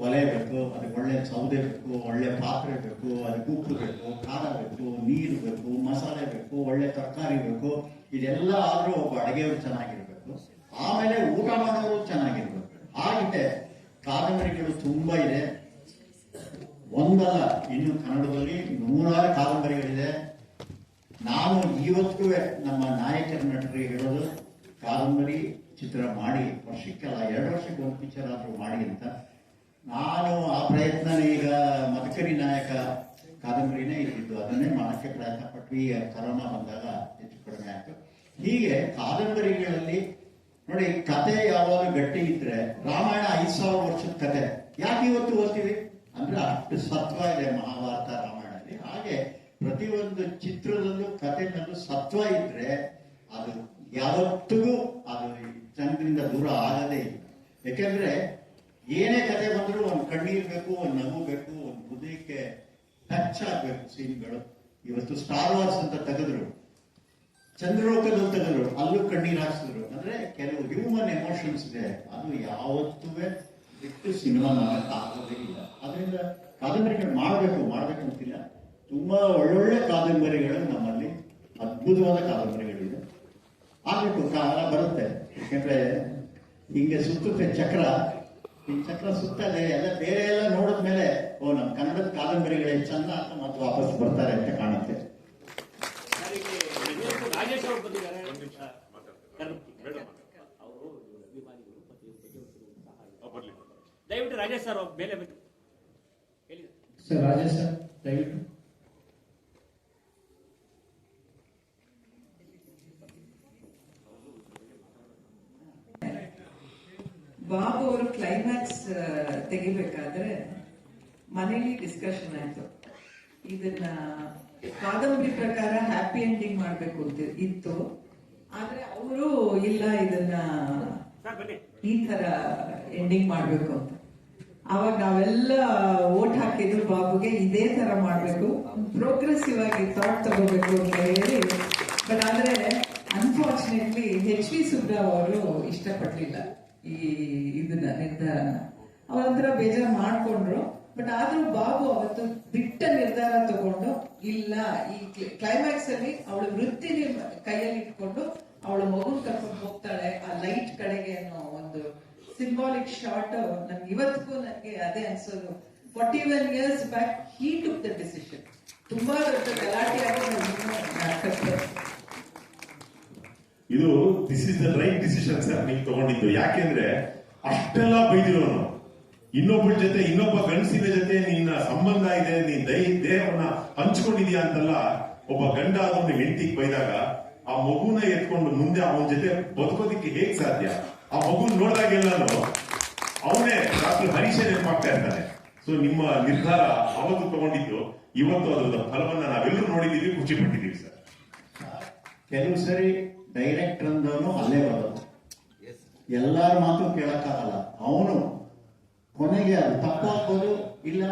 ಒಲೆ ಬೇಕು, ಅದಕ್ಕೆ ಒಳ್ಳೆ ಸೌದೆ ಬೇಕು, ಒಳ್ಳೆ ಪಾತ್ರೆ ಬೇಕು, ಅದಕ್ಕೆ ಉಪ್ಪು ಬೇಕು, ಖಾರ ಬೇಕು, ನೀರು ಬೇಕು, ಮಸಾಲೆ ಬೇಕು, ಒಳ್ಳೆ ತರಕಾರಿ ಬೇಕು. ಇದೆಲ್ಲ ಆದ್ರೂ ಒಬ್ಬ ಅಡಿಗೆಯವರು ಚೆನ್ನಾಗಿರ್ಬೇಕು, ಆಮೇಲೆ ಊಟ ಮಾಡೋರು ಚೆನ್ನಾಗಿರ್ಬೇಕು. ಹಾಗಿದೆ ಕಾದಂಬರಿಗಳು ತುಂಬಾ ಇದೆ, ಒಂದಲ್ಲ, ಇನ್ನು ಕನ್ನಡದಲ್ಲಿ 100 ಕಾದಂಬರಿಗಳಿದೆ. ನಾನು ಇವತ್ತಿಗೂ ನಮ್ಮ ನಾಯಕರ ನಟರಿಗೆ ಹೇಳೋದು, ಕಾದಂಬರಿ ಚಿತ್ರ ಮಾಡಿ, ವರ್ಷಕ್ಕೆಲ್ಲ 2 ವರ್ಷಕ್ಕೆ ಒಂದು ಪಿಕ್ಚರ್ ಆದ್ರೂ ಮಾಡಿ ಅಂತ. ನಾನು ಆ ಪ್ರಯತ್ನ ಈಗ ಮದಕರಿ ನಾಯಕ ಕಾದಂಬರಿನೇ ಇದ್ದಿದ್ದು, ಅದನ್ನೇ ಮಾಡಕ್ಕೆ ಪ್ರಯತ್ನ ಪಟ್ವಿ. ಕರೋನಾ ಬಂದಾಗ ಹೆಚ್ಚು ಕಡಿಮೆ ಆಯ್ತು. ಹೀಗೆ ಕಾದಂಬರಿಗಳಲ್ಲಿ ನೋಡಿ, ಕತೆ ಯಾವಾಗ ಗಟ್ಟಿ ಇದ್ರೆ, ರಾಮಾಯಣ 5,000 ವರ್ಷದ ಕತೆ ಯಾಕೆ ಇವತ್ತು ಓದ್ತೀವಿ ಅಂದ್ರೆ ಅಷ್ಟು ಸತ್ವ ಇದೆ ಮಹಾಭಾರತ ರಾಮಾಯಣದಲ್ಲಿ. ಹಾಗೆ ಪ್ರತಿಯೊಂದು ಚಿತ್ರದಲ್ಲೂ ಕಥೆನಲ್ಲೂ ಸತ್ವ ಇದ್ರೆ ಅದು ಯಾವತ್ತಿಗೂ ಅದು ಜನರಿಂದ ದೂರ ಆಗದೇ ಇಲ್ಲ. ಯಾಕೆಂದ್ರೆ ಏನೇ ಕತೆ ಬಂದರೂ ಒಂದು ಕಣ್ಣೀರ್ ಬೇಕು, ಒಂದು ನಗು ಬೇಕು, ಒಂದು ಹೃದಯಕ್ಕೆ ಟಚ್ ಆಗ್ಬೇಕು ಸೀನ್ಗಳು. ಇವತ್ತು ಸ್ಟಾರ್ ವಾರ್ಸ್ ಅಂತ ತೆಗೆದ್ರು, ಚಂದ್ರಲೋಕದಲ್ಲಿ ತೆಗೆದ್ರು, ಅಲ್ಲೂ ಕಣ್ಣೀರ್ ಹಾಕ್ಸಿದ್ರು. ಅಂದ್ರೆ ಕೆಲವು ಹ್ಯೂಮನ್ ಎಮೋಷನ್ಸ್ ಇದೆ, ಅದು ಯಾವತ್ತೂ ಬಿಟ್ಟು ಸಿನಿಮಾ ಮಾಡಕ್ ಆಗೋದೇ ಇಲ್ಲ. ಅದರಿಂದ ಕಾದಂಬರಿಗಳು ಮಾಡ್ಬೇಕು ಅಂತಿಲ್ಲ. ತುಂಬಾ ಒಳ್ಳೊಳ್ಳೆ ಕಾದಂಬರಿಗಳು ನಮ್ಮಲ್ಲಿ, ಅದ್ಭುತವಾದ ಕಾದಂಬರಿಗಳಿದೆ. ಆಗ್ಬೇಕು, ಕಾಲ ಬರುತ್ತೆ. ಯಾಕೆಂದ್ರೆ ಹಿಂಗೆ ಸುತ್ತುತ್ತೆ ಚಕ್ರ, ಈ ಚಕ್ರ ಸುತ್ತದೆ ಎಲ್ಲ ಬೇರೆ ಎಲ್ಲ ನೋಡಿದ್ಮೇಲೆ ಓ ನಮ್ಮ ಕನ್ನಡದ ಕಾದಂಬರಿಗಳೇ ಚಂದ ಅಂತ ಮತ್ತೆ ವಾಪಸ್ ಬರ್ತಾರೆ ಅಂತ ಕಾಣುತ್ತೆ. ರಾಜೇಶ್ ಅವರು ಬಂದಿದ್ದಾರೆ, ಅವರು ಅಭಿಮಾನಿಗಳು ದಯವಿಟ್ಟು ರಾಜೇಶ್ ಸರ್ ಮೇಲೆ ಬಂದು ಹೇಳಿ ಸರ್. ರಾಜೇಶ್ ಸರ್ ದಯವಿಟ್ಟು. ಬಾಬು ಅವರು ಕ್ಲೈಮ್ಯಾಕ್ಸ್ ತೆಗಿಬೇಕಾದ್ರೆ ಮನೇಲಿ ಡಿಸ್ಕಷನ್ ಆಯ್ತು. ಇದನ್ನ ಕಾದಂಬರಿ ಪ್ರಕಾರ ಹ್ಯಾಪಿ ಎಂಡಿಂಗ್ ಮಾಡ್ಬೇಕು ಅಂತ ಇತ್ತು. ಆದ್ರೆ ಅವರು ಇಲ್ಲ, ಇದನ್ನ ಈ ತರ ಎಂಡಿಂಗ್ ಮಾಡ್ಬೇಕು ಅಂತ. ಅವಾಗ ನಾವೆಲ್ಲ ವೋಟ್ ಹಾಕಿದ್ರು ಬಾಬುಗೆ ಇದೇ ತರ ಮಾಡ್ಬೇಕು, ಪ್ರೋಗ್ರೆಸಿವ್ ಆಗಿ ಥಾಟ್ ತಗೋಬೇಕು ಅಂತ ಹೇಳಿ. ಬಟ್ ಆದ್ರೆ ಅನ್ಫಾರ್ಚುನೇಟ್ಲಿ ಎಚ್ ವಿ ಸುಬ್ರಾವ್ ಅವರು ಇಷ್ಟಪಡ್ಲಿಲ್ಲ ಈ ಇದನ್ನ ನಿರ್ಧಾರನ. ಅವರೊಂಥರ ಬೇಜಾರು ಮಾಡ್ಕೊಂಡ್ರು. ಬಟ್ ಆದ್ರೂ ಬಾಬು ಅವತ್ತು ದಿಟ್ಟ ನಿರ್ಧಾರ ತಗೊಂಡು, ಇಲ್ಲ ಈ ಕ್ಲೈಮ್ಯಾಕ್ಸ್ ಅಲ್ಲಿ ಅವಳ ವೃತ್ತಿನ ಕೈಯಲ್ಲಿ ಇಟ್ಕೊಂಡು ಅವಳ ಮಗುನ್ ಕರ್ಕೊಂಡು ಹೋಗ್ತಾಳೆ ಆ ಲೈಟ್ ಕಡೆಗೆ ಅನ್ನೋ ಒಂದು ಸಿಂಬಾಲಿಕ್ ಶಾರ್ಟ್ ನನ್ಗೆ ಇವತ್ತಿಗೂ ನನಗೆ ಅದೇ ಅನ್ಸೋದು. 41 years back Hi took the decision. ತುಂಬಾ ದೊಡ್ಡ ಗಲಾಟೆ ಆಗಿ ಇದು this is the right decision sir ನೀವು ತಗೊಂಡಿದ್ದು. ಯಾಕೆಂದ್ರೆ ಅಷ್ಟೆಲ್ಲ ಬೈದಿರೋನು, ಇನ್ನೊಬ್ಬಳ ಜೊತೆ, ಇನ್ನೊಬ್ಬ ಗಂಡಸಿನ ಜೊತೆ ನಿನ್ನ ಸಂಬಂಧ ಇದೆ, ನೀನ್ ದೇಹವನ್ನ ಹಂಚ್ಕೊಂಡಿದ್ಯಾ ಅಂತಲ್ಲ ಒಬ್ಬ ಗಂಡ ಅದೊಂದು ಹೆಂಡತಿಗೆ ಬೈದಾಗ ಆ ಮಗುನ ಎತ್ಕೊಂಡು ಮುಂದೆ ಅವನ ಜೊತೆ ಬದುಕೋದಿಕ್ಕೆ ಹೇಗ್ ಸಾಧ್ಯ? ಆ ಮಗುನ್ ನೋಡಿದಾಗೆಲ್ಲಾನು ಅವನೇ ಡಾಕ್ಟರ್ ಹರೀಶೇ ನೆನಪಾಗ್ತಾ ಇರ್ತಾನೆ. ಸೊ ನಿಮ್ಮ ನಿರ್ಧಾರ ಅವತ್ತು ತಗೊಂಡಿದ್ದು, ಇವತ್ತು ಅದರ ಫಲವನ್ನ ನಾವೆಲ್ಲರೂ ನೋಡಿದೀವಿ, ಖುಷಿ ಪಟ್ಟಿದ್ದೀವಿ ಸರ್. ಕೆಲವು ಸರಿ ಡೈರೆಕ್ಟರ್ ಅಂದವನು ಅಲ್ಲೇ ಬರೋದು, ಎಲ್ಲಾರ ಮಾತು ಕೇಳಕ್ಕಾಗಲ್ಲ. ಅವನು ಕೊನೆಗೆ ಅದು ತಪ್ಪಾಗ್ಬೋದು, ಇಲ್ಲ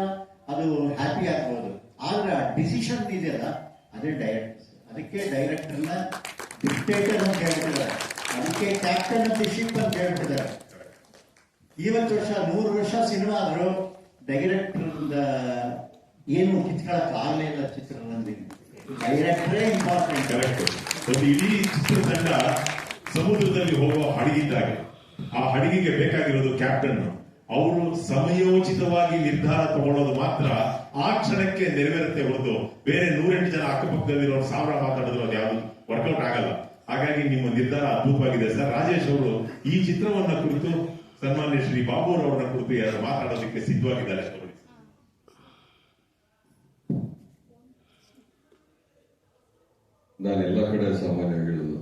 ಅದು ಹ್ಯಾಪಿ ಆಗ್ಬೋದು. ಆದ್ರೆ ಆ ಡಿಸಿಷನ್ ಇದೆಯಲ್ಲ ಅದೇ ಡೈರೆಕ್ಟರ್. ಅದಕ್ಕೆ ಡೈರೆಕ್ಟರ್ನ ಡಿಕ್ಟೇಟರ್ ಅಂತ ಹೇಳ್ತಿದ್ದಾರೆ, ಅದಕ್ಕೆ ಕ್ಯಾಪ್ಟನ್ ಆಫ್ ದಿ ಶಿಪ್ ಅಂತ ಹೇಳ್ತಿದ್ದಾರೆ. 50 ವರ್ಷ 100 ವರ್ಷ ಸಿನಿಮಾ ಆದ್ರೂ ಡೈರೆಕ್ಟರ್ ಏನು ಕಿತ್ಕೊಳಕ್ ಆಗಲೇ ಇಲ್ಲ ಚಿತ್ರರಂಗದಲ್ಲಿ. ಡೈರೆಕ್ಟರೇ ಇಂಪಾರ್ಟೆಂಟ್. ಕರೆಕ್ಟ್. ಒಂದು ಇಡೀ ಚಿತ್ರತಂಡ ಸಮುದ್ರದಲ್ಲಿ ಹೋಗುವ ಹಡಗಿದ್ದಾಗ ಆ ಹಡಗಿಗೆ ಬೇಕಾಗಿರೋದು ಕ್ಯಾಪ್ಟನ್. ಅವರು ಸಮಯೋಚಿತವಾಗಿ ನಿರ್ಧಾರ ತಗೊಳ್ಳೋದು ಮಾತ್ರ ಆ ಕ್ಷಣಕ್ಕೆ ನೆರವೇರುತ್ತೆ ಹೊರತು ಬೇರೆ 108 ಜನ ಅಕ್ಕಪಕ್ಕದಲ್ಲಿರೋ 1000 ಮಾತಾಡಿದ್ರು ಅದು ಯಾವುದು ವರ್ಕೌಟ್ ಆಗಲ್ಲ. ಹಾಗಾಗಿ ನಿಮ್ಮ ನಿರ್ಧಾರ ಅದ್ಭುತವಾಗಿದೆ ಸರ್. ರಾಜೇಶ್ ಅವರು ಈ ಚಿತ್ರವನ್ನ ಕುರಿತು ಸನ್ಮಾನ್ಯ ಶ್ರೀ ಬಾಬು ಅವರನ್ನ ಕುರಿತು ಯಾರು ಮಾತಾಡೋದಕ್ಕೆ ಸಿದ್ಧವಾಗಿದ್ದಾರೆ. ನಾನೆಲ್ಲ ಕಡೆ ಸಾಮಾನ್ಯವಾಗಿ ಹೇಳುದು,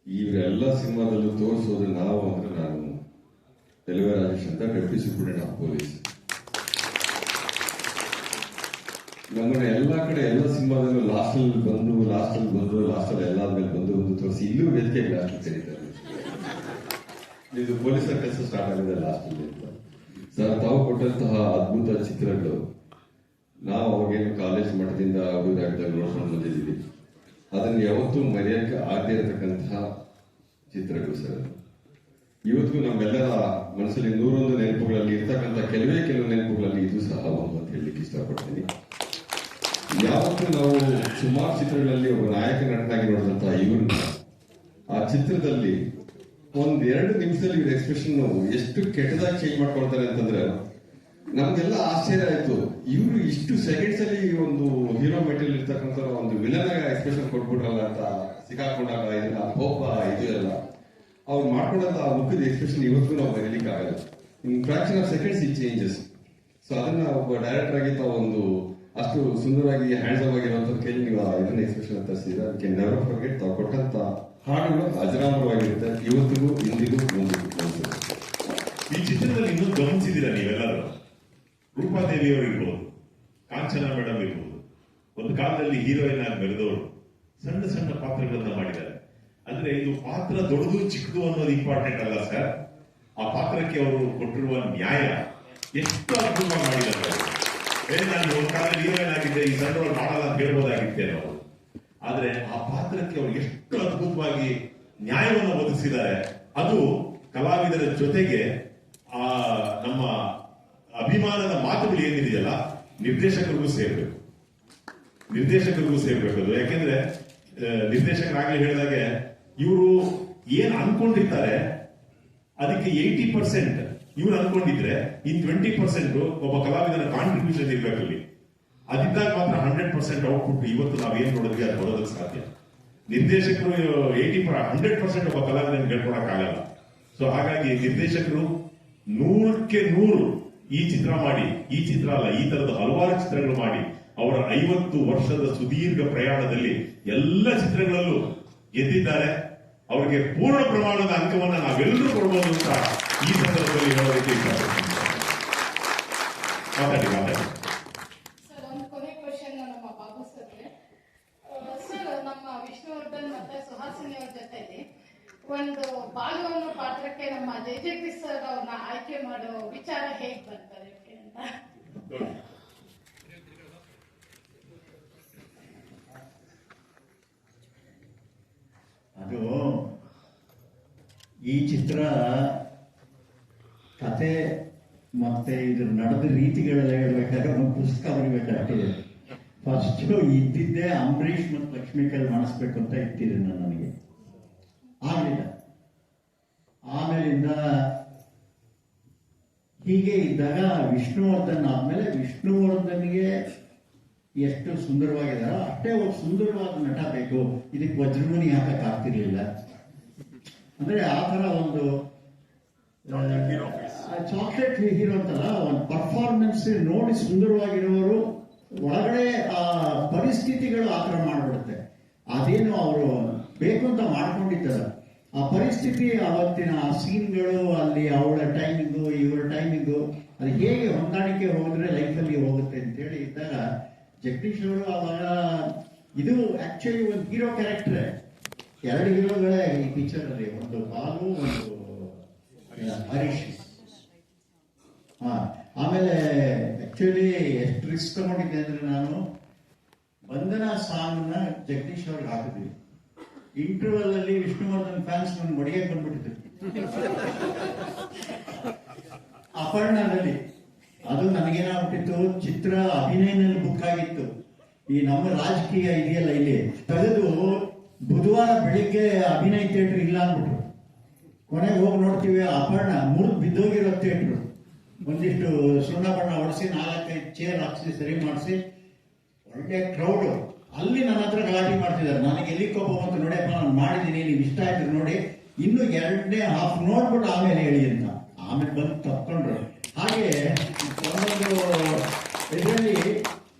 ಇವರೆಲ್ಲ ಸಿನಿಮಾದಲ್ಲೂ ತೋರಿಸೋದು ನಾವು ಅಂದ್ರೆ ನಾನು ಎಲ್ವೆ ರಾಜೇಶ್ ಅಂತ ಡೆಪ್ಟಿ ಸೂಪರಿಂಟೆಂಡೆಂಟ್ ಆಫ್ ಪೊಲೀಸ್. ನಮ್ಮನ್ನ ಎಲ್ಲಾ ಕಡೆ ಎಲ್ಲ ಸಿನಿಮಾದಲ್ಲೂ ಲಾಸ್ಟಲ್ಲಿ ಬಂದು ಲಾಸ್ಟಲ್ಲಿ ಎಲ್ಲಾದ್ಮೇಲೆ ಬಂದು ತೋರಿಸಿ ಇಲ್ಲೂ ವೇದಿಕೆ ಲಾಸ್ಟ್ ಕರೀತಾರೆ. ಇದು ಪೊಲೀಸರ ಕೆಲಸ ಸ್ಟಾರ್ಟ್ ಆಗಿದೆ ಲಾಸ್ಟಲ್ಲಿ ಅಂತ. ಸರ್, ತಾವು ಕೊಟ್ಟಂತಹ ಅದ್ಭುತ ಚಿತ್ರಗಳು ನಾವು ಅವಾಗೇನು ಕಾಲೇಜ್ ಮಟ್ಟದಿಂದ ಅಭಿವೃದ್ಧಿಯಾಗಿದ್ದಾಗ ನೋಡ್ಕೊಂಡು ಬಂದಿದ್ದೀವಿ. ಅದನ್ನು ಯಾವತ್ತೂ ಮರೆಯಕ್ಕೆ ಆಗದೆ ಇರತಕ್ಕಂತಹ ಚಿತ್ರಗಳು ಸರ್. ಇವತ್ತಿಗೂ ನಮ್ಮೆಲ್ಲರ ಮನಸ್ಸಲ್ಲಿ 101 ನೆನಪುಗಳಲ್ಲಿ ಇರ್ತಕ್ಕಂಥ ಕೆಲವು ನೆನಪುಗಳಲ್ಲಿ ಇದು ಸಹ ಒಂದು ಅಂತ ಹೇಳಲಿಕ್ಕೆ ಇಷ್ಟಪಡ್ತೀನಿ. ಯಾವತ್ತೂ ನಾವು ಸುಮಾರು ಚಿತ್ರಗಳಲ್ಲಿ ಒಬ್ಬ ನಾಯಕ ನಟನಾಗಿ ನೋಡಿದಂತಹ ಇವ್ರನ್ನ ಆ ಚಿತ್ರದಲ್ಲಿ 1-2 ನಿಮಿಷದಲ್ಲಿ ಇವ್ರ ಎಕ್ಸ್ಪ್ರೆಷನ್ ಎಷ್ಟು ಕೆಟ್ಟದಾಗಿ ಚೇಂಜ್ ಮಾಡ್ಕೊಳ್ತಾರೆ ಅಂತಂದ್ರೆ ನಮ್ಗೆಲ್ಲ ಆಶ್ಚರ್ಯ ಆಯ್ತು. ಇವರು ಇಷ್ಟು ಸೆಕೆಂಡ್ಸ್ ಅಲ್ಲಿ ಒಂದು ಹೀರೋ ಮೆಟೀರಿಯಲ್ ಇರ್ತಕ್ಕಂಥ ಒಂದು ವಿಲನ್ ಎಕ್ಸ್ಪ್ರೆಷನ್ ಕೊಟ್ಬಿಟ್ರಲ್ಲ ಅಂತ ಸಿಕ್ಕಾಕೊಂಡಾಗ ಇದನ್ನ ಕೋಪ ಇದು ಎಲ್ಲ ಅವ್ರು ಮಾಡ್ಕೊಂಡಂತ ಆ ಮುಖದ ಎಕ್ಸ್ಪ್ರೆಷನ್ ಇವತ್ತು ನಾವು ಬರೀಲಿಕ್ಕೆ ಆಗಲ್ಲ. ಇನ್ ಫ್ರಾಕ್ಷನ್ ಆಫ್ ಸೆಕೆಂಡ್ಸ್ ಈ ಚೇಂಜಸ್. ಸೊ ಅದನ್ನ ಒಬ್ಬ ಡೈರೆಕ್ಟರ್ ಆಗಿ ತಾವು ಒಂದು ಅಷ್ಟು ಸುಂದರವಾಗಿ ಹ್ಯಾಂಡ್ಸಮ್ ಆಗಿರುವಂತ ಕೈಲಿ ನೀವು ಇದನ್ನ ಎಕ್ಸ್ಪ್ರೆಷನ್ ತರಿಸಿದ್ರೆ ಅದಕ್ಕೆ ನೆವರ್ ಫರ್ಗೆಟ್ ತಾವು ಕೊಟ್ಟಂತ ಹಾಡುಗಳು ಅಜರಾಮರವಾಗಿರುತ್ತೆ, ಇವತ್ತಿಗೂ ಇಂದಿಗೂ ಮುಂದಿಗೂ. ಈ ಚಿತ್ರದಲ್ಲಿ ಇನ್ನೂ ಗಮನಿಸಿದ್ದೀರಾ ನೀವೆಲ್ಲರೂ, ರೂಪಾದೇವಿ ಅವರು ಇರ್ಬೋದು, ಕಾಂಚನ ಮೇಡಮ್ ಇರ್ಬೋದು, ಒಂದು ಕಾಲದಲ್ಲಿ ಹೀರೋಯಿನ್ ಆಗಿ ಬೆಳೆದವರು ಸಣ್ಣ ಸಣ್ಣ ಪಾತ್ರಗಳನ್ನ ಮಾಡಿದ್ದಾರೆ. ಅಂದ್ರೆ ಇದು ಪಾತ್ರ ದೊಡ್ಡದು ಚಿಕ್ಕದು ಅನ್ನೋದು ಇಂಪಾರ್ಟೆಂಟ್ ಅಲ್ಲ ಸರ್, ಆ ಪಾತ್ರಕ್ಕೆ ಅವರು ಕೊಟ್ಟಿರುವ ನ್ಯಾಯ ಎಷ್ಟು ಅದ್ಭುತವಾಗಿ ಮಾಡಿದ್ದಾರೆ. ನಾನು ಒಂದು ಕಾಲದಲ್ಲಿ ಹೀರೋಯಿನ್ ಆಗಿದ್ದೆ, ಈ ಸಣ್ಣವರು ಮಾಡಲ್ಲ ಅಂತ ಹೇಳ್ಬೋದಾಗಿತ್ತೆ ಅವರು, ಆದ್ರೆ ಆ ಪಾತ್ರಕ್ಕೆ ಅವರು ಎಷ್ಟು ಅದ್ಭುತವಾಗಿ ನ್ಯಾಯವನ್ನು ಒದಗಿಸಿದ್ದಾರೆ. ಅದು ಕಲಾವಿದರ ಜೊತೆಗೆ ಆ ನಮ್ಮ ಅಭಿಮಾನದ ಮಾತುಗಳು ಏನಿದೆಯಲ್ಲ ನಿರ್ದೇಶಕರಿಗೂ ಸೇರ್ಬೇಕು, ಅದು. ಯಾಕೆಂದ್ರೆ ನಿರ್ದೇಶಕರಾಗ್ಲೇ ಹೇಳಿದಾಗೆ ಇವರು ಏನ್ ಅನ್ಕೊಂಡಿರ್ತಾರೆ ಅದಕ್ಕೆ 80% ಇವ್ರು ಅನ್ಕೊಂಡಿದ್ರೆ ಇನ್ 20% ಒಬ್ಬ ಕಲಾವಿದನ ಕಾಂಟ್ರಿಬ್ಯೂಷನ್ ಇರ್ಬೇಕು ಅಲ್ಲಿ. ಅದಿದ್ದಾಗ ಮಾತ್ರ 100% ಔಟ್ಪುಟ್ ಇವತ್ತು ನಾವೇನ್ ನೋಡಿದ್ವಿ ಅದು ಬರೋದಕ್ಕೆ ಸಾಧ್ಯ. ನಿರ್ದೇಶಕರು 100% ಒಬ್ಬ ಕಲಾವಿದನ ಹೇಳ್ಕೊಳಕ್ಕಾಗಲ್ಲ. ಸೊ ಹಾಗಾಗಿ ನಿರ್ದೇಶಕರು 100ಕ್ಕೆ 100 ಈ ಚಿತ್ರ ಮಾಡಿ, ಈ ಚಿತ್ರ ಅಲ್ಲ ಈ ತರದ ಹಲವಾರು ಚಿತ್ರಗಳು ಮಾಡಿ ಅವರ 50 ವರ್ಷದ ಸುದೀರ್ಘ ಪ್ರಯಾಣದಲ್ಲಿ ಎಲ್ಲ ಚಿತ್ರಗಳಲ್ಲೂ ಗೆದ್ದಿದ್ದಾರೆ. ಅವರಿಗೆ ಪೂರ್ಣ ಪ್ರಮಾಣದ ಅಂಕವನ್ನ ನಾವೆಲ್ಲರೂ ಕೊಡಬಹುದು ಅಂತ ಈ ಸಂದರ್ಭದಲ್ಲಿ ಹೇಳೋದಕ್ಕೆ ಇಷ್ಟಪಡ್ತೀನಿ. ಮಾತಾಡಿ. ಸರ್, ಒಂದು ಕೊನೆ ಕ್ವಶನ್ ನಮ್ಮ ಬಾಬು ಸರ್ಗೆ. ಸರ್, ನಮ್ಮ ವಿಷ್ಣುವರ್ಧನ್ ಮತ್ತೆ ಸುಹಾಸಿನಿ ಅವ್ರ ಜೊತೆಲಿ ಒಂದು ಬಾಲು ಅನ್ನೋ ಪಾತ್ರಕ್ಕೆ ನಮ್ಮ ಜೆ ಕ್ರಿಸ್ ಸರ್ ಅವ್ರನ್ನ ಆಯ್ಕೆ ಮಾಡೋ ವಿಚಾರ ಹೇಗ್ ಬರ್ತದೆ ಅಂತ. ಅದು ಈ ಚಿತ್ರ ಕತೆ ಮತ್ತೆ ಇದ್ರ ನಡೆದ ರೀತಿಗಳೆಲ್ಲ ಹೇಳ್ಬೇಕಾದ್ರೆ ಒಂದು ಪುಸ್ತಕ ಬರೀಬೇಕಾಗ್ತಿದೆ. ಫಸ್ಟ್ ಇದ್ದಿದ್ದೇ ಅಂಬರೀಷ್ ಮತ್ತು ಲಕ್ಷ್ಮೀಕಾಯಿ ಮಾಡಿಸ್ಬೇಕು ಅಂತ ಇಟ್ಟಿದೆ ನನಗೆ, ಆಗಲಿಲ್ಲ. ಆಮೇಲಿಂದ ಹೀಗೆ ಇದ್ದಾಗ ವಿಷ್ಣುವರ್ಧನ್ ಆದ್ಮೇಲೆ ವಿಷ್ಣುವರ್ಧನ್ಗೆ ಎಷ್ಟು ಸುಂದರವಾಗಿದಾರೋ ಅಷ್ಟೇ ಒಂದು ಸುಂದರವಾದ ನಟ ಬೇಕು, ಇದಕ್ಕೆ ವಜ್ರಮುನಿ ಹಾಕಕ್ ಆಗ್ತಿರ್ಲಿಲ್ಲ. ಅಂದ್ರೆ ಆ ತರ ಒಂದು ಚಾಕ್ಲೇಟ್ ಹೀರೋ ಅಂತಲ್ಲ, ಒಂದು ಪರ್ಫಾರ್ಮೆನ್ಸ್ ನೋಡಿ ಸುಂದರವಾಗಿರುವವರು ಒಳಗಡೆ ಆ ಪರಿಸ್ಥಿತಿಗಳು ಆ ತರ ಮಾಡ್ಬಿಡುತ್ತೆ. ಅದೇನು ಅವರು ಬೇಕು ಅಂತ ಮಾಡ್ಕೊಂಡಿದ್ದಾರೆ, ಆ ಪರಿಸ್ಥಿತಿ ಅವತ್ತಿನ ಆ ಸೀನ್ಗಳು, ಅಲ್ಲಿ ಅವಳ ಟೈಮಿಂಗು ಇವಳ ಟೈಮಿಂಗು ಅದು ಹೇಗೆ ಹೊಂದಾಣಿಕೆ ಹೋದ್ರೆ ಲೈಫಲ್ಲಿ ಹೋಗುತ್ತೆ ಅಂತೇಳಿ ಇದ್ದಾಗ ಜಗದೀಶ್ ಅವರು ಅವಾಗ ಇದು ಆಕ್ಚುಲಿ ಒಂದು ಹೀರೋ ಕ್ಯಾರೆಕ್ಟರ್. 2 ಹೀರೋಗಳೇ ಈ ಪಿಕ್ಚರ್ ಅಲ್ಲಿ, ಒಂದು ಬಾಲು, ಒಂದು ಹರೀಶ್. ಆಮೇಲೆ ಆಕ್ಚುಲಿ ಎಷ್ಟು ರಿಸ್ಕ್ ತಗೊಂಡಿದ್ದೆ ಅಂದ್ರೆ ನಾನು ವಂದನ ಸಾಂಗ್ ನ ಜಗದೀಶ್ ಅವ್ರಿಗೆ ಹಾಕಿದ್ವಿ. ಇಂಟರ್ವಲ್ ಅಲ್ಲಿ ವಿಷ್ಣುವರ್ಧನ್ ಫ್ಯಾನ್ಸ್ ನನ್ನ ಬಡಿಗೆ ಬಂದ್ಬಿಟ್ಟಿದ್ರು ಅಪರ್ಣದಲ್ಲಿ. ಅದು ನನಗೇನಾಗ್ಬಿಟ್ಟಿತ್ತು, ಚಿತ್ರ ಅಭಿನಯನಲ್ಲಿ ಬುಕ್ ಆಗಿತ್ತು. ಈ ನಮ್ಮ ರಾಜಕೀಯ ಇದೆಯಲ್ಲ ಇಲ್ಲಿ ತೆಗೆದು ಬುಧವಾರ ಬೆಳಿಗ್ಗೆ ಅಭಿನಯ ಥಿಯೇಟರ್ ಇಲ್ಲ ಅಂದ್ಬಿಟ್ರು. ಕೊನೆಗೆ ಹೋಗಿ ನೋಡ್ತೀವಿ ಅಪರ್ಣ ಮುರಿದು ಬಿದ್ದೋಗಿರೋ ಥಿಯೇಟ್ರು. ಒಂದಿಷ್ಟು ಸುಣ್ಣ ಬಣ್ಣ ಹೊಡಿಸಿ 4-5 ಚೇರ್ ಹಾಕ್ಸಿ ಸರಿ ಮಾಡಿಸಿ ಒಳ್ಳೆ ಕ್ರೌಡು. ಅಲ್ಲಿ ನನ್ನ ಹತ್ರ ಗಲಾಟೆ ಮಾಡ್ತಿದ್ದಾರೆ. ನನಗೆ ಎಲ್ಲಿ ಕೋಪ ಬಂತು, ನೋಡಿಯಪ್ಪ ನಾನು ಮಾಡಿದ್ದೀನಿ, ನೀವು ಇಷ್ಟ ಆಯ್ತು ನೋಡಿ, ಇನ್ನು 2ನೇ ಹಾಫ್ ನೋಡ್ಬಿಟ್ಟು ಆಮೇಲೆ ಹೇಳಿ ಅಂತ. ಆಮೇಲೆ ಬಂದು ತಪ್ಕೊಂಡ್ರು. ಹಾಗೆ ಒಂದೊಂದು ಇದರಲ್ಲಿ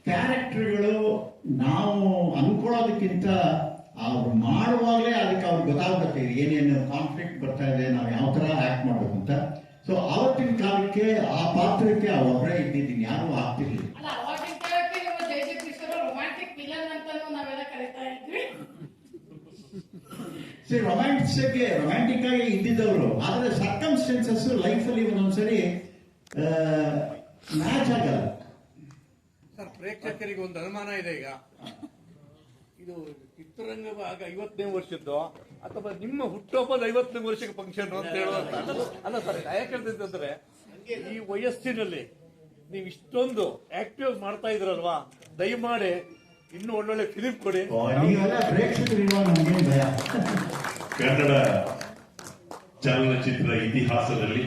ಕ್ಯಾರೆಕ್ಟರ್ಗಳು ನಾವು ಅನ್ಕೊಳ್ಳೋದಕ್ಕಿಂತ ಅವ್ರು ಮಾಡುವಾಗಲೇ ಅದಕ್ಕೆ ಅವ್ರಿಗೆ ಗೊತ್ತಾಗುತ್ತೆ ಏನೇನು ಕಾನ್ಫ್ಲಿಕ್ಟ್ ಬರ್ತಾ ಇದೆ, ನಾವು ಯಾವ ತರ ಆಕ್ಟ್ ಮಾಡ್ಬೇಕು ಅಂತ. ಸೊ ಆವತ್ತಿನ ಕಾಲಕ್ಕೆ ಆ ಪಾತ್ರಕ್ಕೆ ಒಬ್ಬರೇ ಇದ್ದಿದ್ದೀನಿ, ಯಾರು ಆಗ್ತಿರ್ಲಿಲ್ಲ. ರೊಮ್ಯಾಂಟಿಕ್ ಆಗಿ ಇದ್ದಿದ್ದವರು, ಆದ್ರೆ ಸರ್ಕಮ್ಸ್ಟೆನ್ಸಸ್ ಲೈಫಲ್ಲಿ ಒಂದೊಂದ್ಸರಿ ಮ್ಯಾಚ್ ಆಗಲ್ಲ. ಸರ್, ಪ್ರೇಕ್ಷಕರಿಗೆ ಒಂದು ಅನುಮಾನ ಇದೆ. ಈಗ ಇದು ಚಿತ್ರರಂಗ 50ನೇ ವರ್ಷದ್ದು ಅಥವಾ ನಿಮ್ಮ ಹುಟ್ಟುಹಬ್ಬದ 50ನೇ ವರ್ಷಕ್ಕೆ ಫಂಕ್ಷನ್ ಅಂತ ಹೇಳುವಂತ ಅಲ್ಲ ಸರ್. ಯಾಕೆ ಹೇಳ್ತಿದ್ದಂದ್ರೆ ಈ ವಯಸ್ಸಿನಲ್ಲಿ ನೀವು ಇಷ್ಟೊಂದು ಆಕ್ಟಿವ್ ಮಾಡ್ತಾ ಇದ್ರಲ್ವಾ, ದಯಮಾಡಿ ಇನ್ನು ಒಳ್ಳೊಳ್ಳೆ ಫಿಲಿಂ ಕೊಡಿ. ಕನ್ನಡ ಚಲನಚಿತ್ರ ಇತಿಹಾಸದಲ್ಲಿ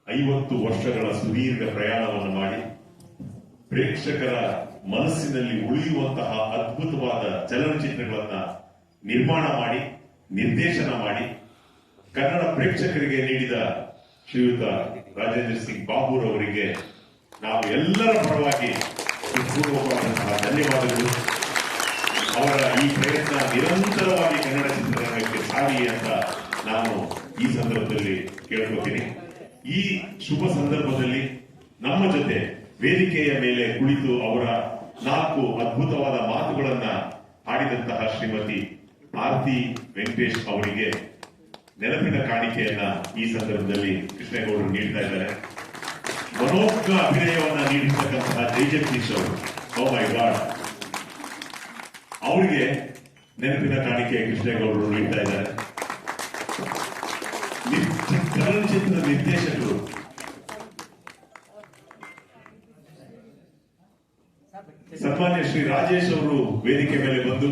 50 ವರ್ಷಗಳ ಸುದೀರ್ಘ ಪ್ರಯಾಣವನ್ನು ಮಾಡಿ ಪ್ರೇಕ್ಷಕರ ಮನಸ್ಸಿನಲ್ಲಿ ಉಳಿಯುವಂತಹ ಅದ್ಭುತವಾದ ಚಲನಚಿತ್ರಗಳನ್ನ ನಿರ್ಮಾಣ ಮಾಡಿ ನಿರ್ದೇಶನ ಮಾಡಿ ಕನ್ನಡ ಪ್ರೇಕ್ಷಕರಿಗೆ ನೀಡಿದ ಶ್ರೀಯುತ ರಾಜೇಂದ್ರ ಸಿಂಗ್ ಬಾಬುರವರಿಗೆ ನಾವು ಎಲ್ಲರ ಪರವಾಗಿ ಹೃತ್ಪೂರ್ವಕವಾದಂತಹ ಧನ್ಯವಾದಗಳು. ಅವರ ಈ ಪ್ರಯತ್ನ ನಿರಂತರವಾಗಿ ಕನ್ನಡ ಚಿತ್ರರಂಗಕ್ಕೆ ಸಾಗಿ ಅಂತ ನಾನು ಈ ಸಂದರ್ಭದಲ್ಲಿ ಕೇಳ್ಕೊತೀನಿ. ಈ ಶುಭ ಸಂದರ್ಭದಲ್ಲಿ ನಮ್ಮ ಜೊತೆ ವೇದಿಕೆಯ ಮೇಲೆ ಕುಳಿತು ಅವರ 4 ಅದ್ಭುತವಾದ ಮಾತುಗಳನ್ನ ಆಡಿದಂತಹ ಶ್ರೀಮತಿ ಆರತಿ ವೆಂಕಟೇಶ್ ಅವರಿಗೆ ನೆನಪಿನ ಕಾಣಿಕೆಯನ್ನ ಈ ಸಂದರ್ಭದಲ್ಲಿ ಕೃಷ್ಣೇಗೌಡರು ನೀಡ್ತಾ ಇದ್ದಾರೆ. ಮನೋಜ್ಞ ಅಭಿನಯವನ್ನ ನೀಡಿರ್ತಕ್ಕಂತಹ ಜಗದೀಶ್ ಅವರು, ಓ ಮೈ ಗಾಡ್, ಅವರಿಗೆ ನೆನಪಿನ ಕಾಣಿಕೆ ಕೃಷ್ಣೇಗೌಡರು ನೀಡ್ತಾ ಇದ್ದಾರೆ. ಚಲನಚಿತ್ರ ನಿರ್ದೇಶಕರು ಸನ್ಮಾನ್ಯ ಶ್ರೀ ರಾಜೇಶ್ ಅವರು ವೇದಿಕೆ ಮೇಲೆ ಬಂದು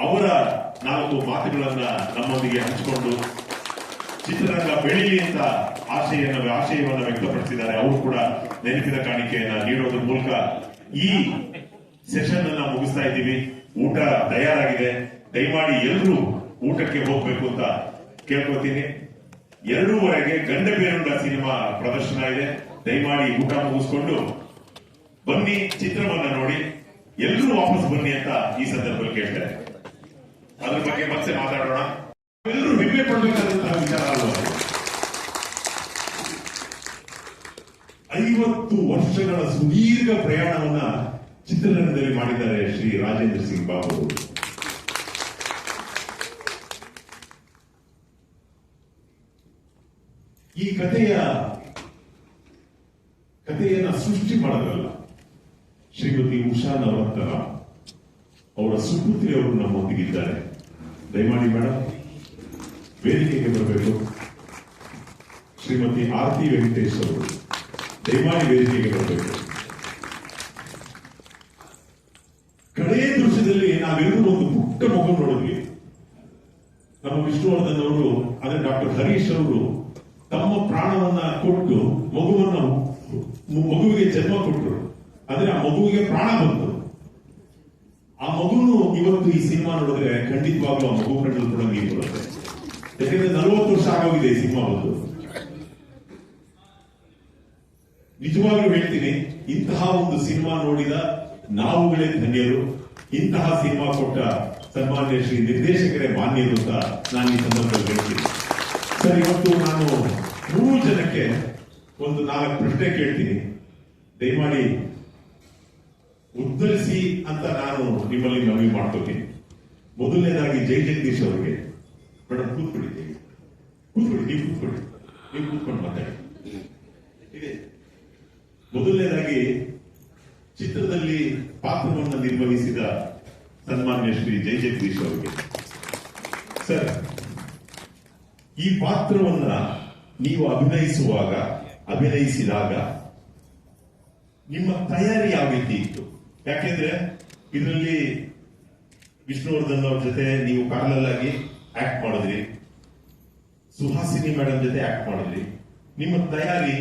ಅವರ 4 ಮಾತುಗಳನ್ನ ನಮ್ಮೊಂದಿಗೆ ಹಂಚಿಕೊಂಡು ಚಿತ್ರರಂಗ ಬೆಳೀಲಿ ಅಂತ ಆಶಯವನ್ನು ವ್ಯಕ್ತಪಡಿಸಿದ್ದಾರೆ. ಅವರು ಕೂಡ ನೆನಪಿನ ಕಾಣಿಕೆಯನ್ನ ನೀಡೋದ್ರ ಮೂಲಕ ಈ ಸೆಷನ್ ಅನ್ನ ಮುಗಿಸ್ತಾ ಇದ್ದೀವಿ. ಊಟ ತಯಾರಾಗಿದೆ, ದಯಮಾಡಿ ಎಲ್ಲರೂ ಊಟಕ್ಕೆ ಹೋಗ್ಬೇಕು ಅಂತ ಕೇಳ್ಕೊತೀನಿ. 2:30ಗೆ ಗಂಡಬೇರುಂಡ ಸಿನಿಮಾ ಪ್ರದರ್ಶನ ಇದೆ. ದಯಮಾಡಿ ಊಟ ಮುಗಿಸ್ಕೊಂಡು ಬನ್ನಿ, ಚಿತ್ರವನ್ನ ನೋಡಿ, ಎಲ್ಲರೂ ವಾಪಸ್ ಬನ್ನಿ ಅಂತ ಈ ಸಂದರ್ಭದಲ್ಲಿ ಕೇಳ್ತಾರೆ. ಅದ್ರ ಬಗ್ಗೆ ಮತ್ತೆ ಮಾತಾಡೋಣ. ಎಲ್ಲರೂ ಹೆಮ್ಮೆ ಪಡಬೇಕಾದಂತಹ ವಿಚಾರ ಅಲ್ವಾ? 50 ವರ್ಷಗಳ ಸುದೀರ್ಘ ಪ್ರಯಾಣವನ್ನ ಚಿತ್ರರಂಗದಲ್ಲಿ ಮಾಡಿದ್ದಾರೆ ಶ್ರೀ ರಾಜೇಂದ್ರ ಸಿಂಗ್ ಬಾಬು ಅವರು. ಈ ಕಥೆಯನ್ನ ಸೃಷ್ಟಿ ಮಾಡೋದಲ್ಲ, ಶ್ರೀಮತಿ ಉಷಾ ನವರತ್ನ ಅವರ ಸುಪುತ್ರಿ ಅವರು ನಮ್ಮೊಂದಿಗಿದ್ದಾರೆ. ದಯಮಾಡಿ ಮೇಡಮ್ ವೇದಿಕೆಗೆ ಬರಬೇಕು. ಶ್ರೀಮತಿ ಆರತಿ ವೆಂಕಟೇಶ್ ಅವರು ದಯಮಾಡಿ ವೇದಿಕೆಗೆ ಬರಬೇಕು. ಕಡೆಯ ದೃಶ್ಯದಲ್ಲಿ ನಾವೆಲ್ಲರೂ ಒಂದು ಪುಟ್ಟ ಮಗು ನೋಡಿದ್ವಿ. ನಮ್ಮ ವಿಷ್ಣುವರ್ಧನ್ ಅವರು, ಅಂದ್ರೆ ಡಾಕ್ಟರ್ ಹರೀಶ್ ಅವರು ತಮ್ಮ ಪ್ರಾಣವನ್ನ ಕೊಟ್ಟು ಮಗುವಿಗೆ ಜನ್ಮ ಕೊಟ್ಟರು. ಆದ್ರೆ ಆ ಮಗುವಿಗೆ ಪ್ರಾಣ ಬಂತು. ಆ ಮಗುನು ಇವತ್ತು ಈ ಸಿನಿಮಾ ನೋಡಿದ್ರೆ ಖಂಡಿತವಾಗ್ಲೂ ಆ ಮಗು ಕಣ್ಣಲ್ಲಿ ಕೂಡ ನೀರು ಬರುತ್ತೆ. ಯಾಕಂದ್ರೆ 40 ವರ್ಷ ಆಗೋಗಿದೆ ಈ ಸಿನಿಮಾ ಬಂದು. ನಿಜವಾಗ್ಲೂ ಹೇಳ್ತೀನಿ, ಇಂತಹ ಒಂದು ಸಿನಿಮಾ ನೋಡಿದ ನಾವುಗಳೇ ಧನ್ಯರು. ಇಂತಹ ಸಿನಿಮಾ ಕೊಟ್ಟ ಸನ್ಮಾನ್ಯ ಶ್ರೀ ನಿರ್ದೇಶಕರೇ ಮಾನ್ಯರು ಅಂತ ನಾನು ಈ ಸಂದರ್ಭದಲ್ಲಿ ಹೇಳ್ತೀನಿ. ಸರ್, ಇವತ್ತು ನಾನು 3 ಜನಕ್ಕೆ ಒಂದು 4 ಪ್ರಶ್ನೆ ಕೇಳ್ತೀನಿ. ದಯಮಾಡಿ ಉತ್ತರಿಸಿ ಅಂತ ನಾನು ನಿಮ್ಮಲ್ಲಿ ಮನವಿ ಮಾಡ್ಕೋತೀನಿ. ಮೊದಲನೇದಾಗಿ ಜಗದೀಶ್ ಅವರಿಗೆ, ಮೇಡಮ್ ಕೂತ್ಬಿಡಿ, ನೀವು ಕೂತ್ಕೊಂಡು ಮಾತಾಡಿ. ಇದೆ ಮೊದಲನೇದಾಗಿ ಚಿತ್ರದಲ್ಲಿ ಪಾತ್ರವನ್ನು ನಿರ್ವಹಿಸಿದ ಸನ್ಮಾನ್ಯ ಶ್ರೀ ಜಗದೀಶ್ ಅವರಿಗೆ. ಸರ್, ಈ ಪಾತ್ರವನ್ನ ನೀವು ಅಭಿನಯಿಸಿದಾಗ ನಿಮ್ಮ ತಯಾರಿ ಯಾವ ರೀತಿ ಇತ್ತು? ಯಾಕೆಂದ್ರೆ ಇದರಲ್ಲಿ ವಿಷ್ಣುವರ್ಧನ್ ಅವ್ರ ಜೊತೆ ನೀವು ಪ್ಯಾರಲಲ್ ಆಕ್ಟ್ ಮಾಡಿದ್ರಿ, ಸುಹಾಸಿನಿ ಮೇಡಮ್ ಜೊತೆ ಆಕ್ಟ್ ಮಾಡಿದ್ರಿ. ನಿಮ್ಮ ತಯಾರಿ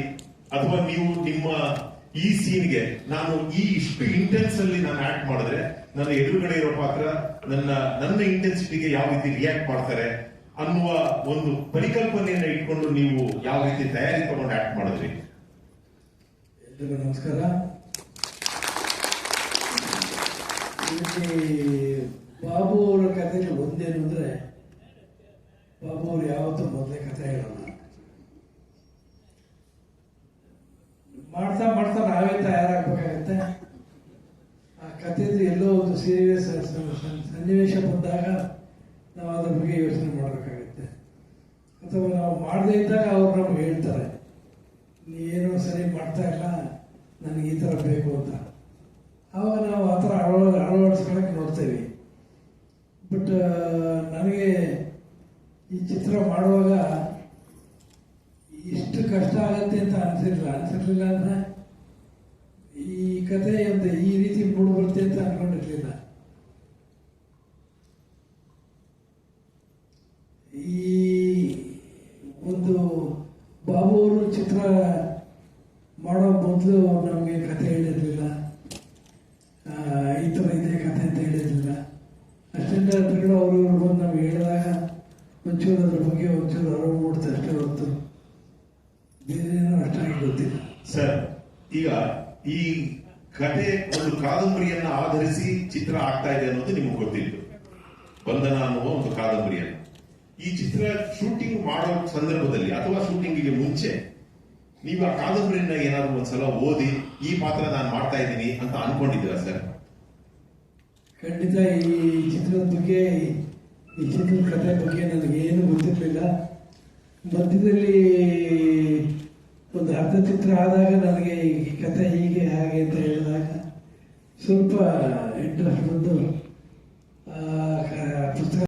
ಅಥವಾ ನೀವು ನಿಮ್ಮ ಈ ಸೀನ್ಗೆ ನಾನು ಇಷ್ಟು ಇಂಟೆನ್ಸ್ ಅಲ್ಲಿ ನಾನು ಆಕ್ಟ್ ಮಾಡಿದ್ರೆ ನನ್ನ ಎದುರುಗಡೆ ಇರೋ ಪಾತ್ರ ನನ್ನ ಇಂಟೆನ್ಸಿಟಿಗೆ ಯಾವ ರೀತಿ ರಿಯಾಕ್ಟ್ ಮಾಡ್ತಾರೆ ಅನ್ನುವ ಒಂದು ಪರಿಕಲ್ಪನೆಯನ್ನ ಇಟ್ಕೊಂಡು ನೀವು ಯಾವ ರೀತಿ ತಯಾರಿ ತಗೊಂಡು ಆಕ್ಟ್ ಮಾಡಿದ್ರಿ? ಎಲ್ರಿಗೂ ನಮಸ್ಕಾರ. ಬಾಬು ಅವರ ಕಥೆಯಲ್ಲಿ ಒಂದೇನು ಅಂದ್ರೆ, ಬಾಬು ಅವರು ಯಾವತ್ತೂ ಮೊದಲೇ ಕಥೆ ಹೇಳೋಣ. ಮಾಡ್ತಾ ಮಾಡ್ತಾ ನಾವೇ ತಯಾರಾಗಬೇಕಾಗತ್ತೆ. ಆ ಕಥೆದು ಎಲ್ಲೋ ಒಂದು ಸೀರಿಯಸ್ ಸನ್ನಿವೇಶ ಬಂದಾಗ ನಾವು ಅದ್ರ ಬಗ್ಗೆ ಯೋಚನೆ ಮಾಡಬೇಕಾಗತ್ತೆ. ಅಥವಾ ನಾವು ಮಾಡದೇ ಇದ್ದಾಗ ಅವ್ರು ನಮ್ಗೆ ಹೇಳ್ತಾರೆ, ನೀನು ಸರಿ ಮಾಡ್ತಾ ಇಲ್ಲ, ನನಗೆ ಈ ಥರ ಬೇಕು ಅಂತ. ಆವಾಗ ನಾವು ಆ ಥರ ಅಳವಡಿಸ್ಕೊಳಕ್ಕೆ ನೋಡ್ತೇವೆ. ಬಟ್ ನನಗೆ ಈ ಚಿತ್ರ ಮಾಡುವಾಗ ಇಷ್ಟು ಕಷ್ಟ ಆಗತ್ತೆ ಅಂತ ಅನ್ಸಿರ್ಲಿಲ್ಲ ಅಂದ್ರೆ ಈ ಕಥೆ ಒಂದು ಈ ರೀತಿ ಮೂಡ್ ಬರುತ್ತೆ ಅಂತ ಅನ್ಕೊಂಡಿರ್ಲಿಲ್ಲ. ಈ ಒಂದು ಬಾಬು ಅವರು ಚಿತ್ರ ಮಾಡೋ ಮೊದಲು ನಮಗೆ ಕಥೆ ಹೇಳಿರ್ಲಿಲ್ಲ, ಈ ಥರ ಇದೆ ಕಥೆ ಅಂತ ಹೇಳಿರ್ಲಿಲ್ಲ. ಅಷ್ಟೆಲ್ಲ ಅವರು ಬಂದು ನಮ್ಗೆ ಹೇಳಿದಾಗ ಒಂಚೂರು ಅದ್ರ ಬಗ್ಗೆ ಒಂಚೂರು ಅರಿವು ಮೂಡುತ್ತೆ ಅಷ್ಟೇ ಹೊರತು ಬೇರೆ ಏನೋ ಅಷ್ಟಾಗಿ ಗೊತ್ತಿಲ್ಲ. ಸರ್, ಈಗ ಈ ಕತೆ ಒಂದು ಕಾದಂಬರಿಯನ್ನ ಆಧರಿಸಿ ಚಿತ್ರ ಆಗ್ತಾ ಇದೆ ಅನ್ನೋದು ನಿಮ್ಗೆ ಗೊತ್ತಿತ್ತು. ಬಂಧನ ಅನ್ನುವ ಒಂದು ಕಾದಂಬರಿಯನ್ನ ಈ ಚಿತ್ರ ಶೂಟಿಂಗ್ ಮಾಡೋ ಸಂದರ್ಭದಲ್ಲಿ ಅಥವಾ ಶೂಟಿಂಗಿಗೆ ಮುಂಚೆ ನೀವು ಆ ಕಾದಂಬರಿಯನ್ನ ಏನಾದ್ರು ಒಂದ್ಸಲ ಓದಿ ಈ ಪಾತ್ರ ನಾನು ಮಾಡ್ತಾ ಇದ್ದೀನಿ ಅಂತ ಅನ್ಕೊಂಡಿದ್ದೀರಾ ಸರ್? ಖಂಡಿತ ಈ ಚಿತ್ರದ ಬಗ್ಗೆ, ಈ ಚಿತ್ರದ ಕಥೆ ಬಗ್ಗೆ ನನಗೆ ಏನು ಗೊತ್ತಿರಲಿಲ್ಲ. ಮಧ್ಯದಲ್ಲಿ ಒಂದು ಅರ್ಧ ಚಿತ್ರ ಆದಾಗ ನನಗೆ ಈ ಕಥೆ ಹೀಗೆ ಹಾಗೆ ಅಂತ ಹೇಳಿದಾಗ ಸ್ವಲ್ಪ ಇಂಟ್ರೆಸ್ಟ್ ಬಂದು ಪುಸ್ತಕ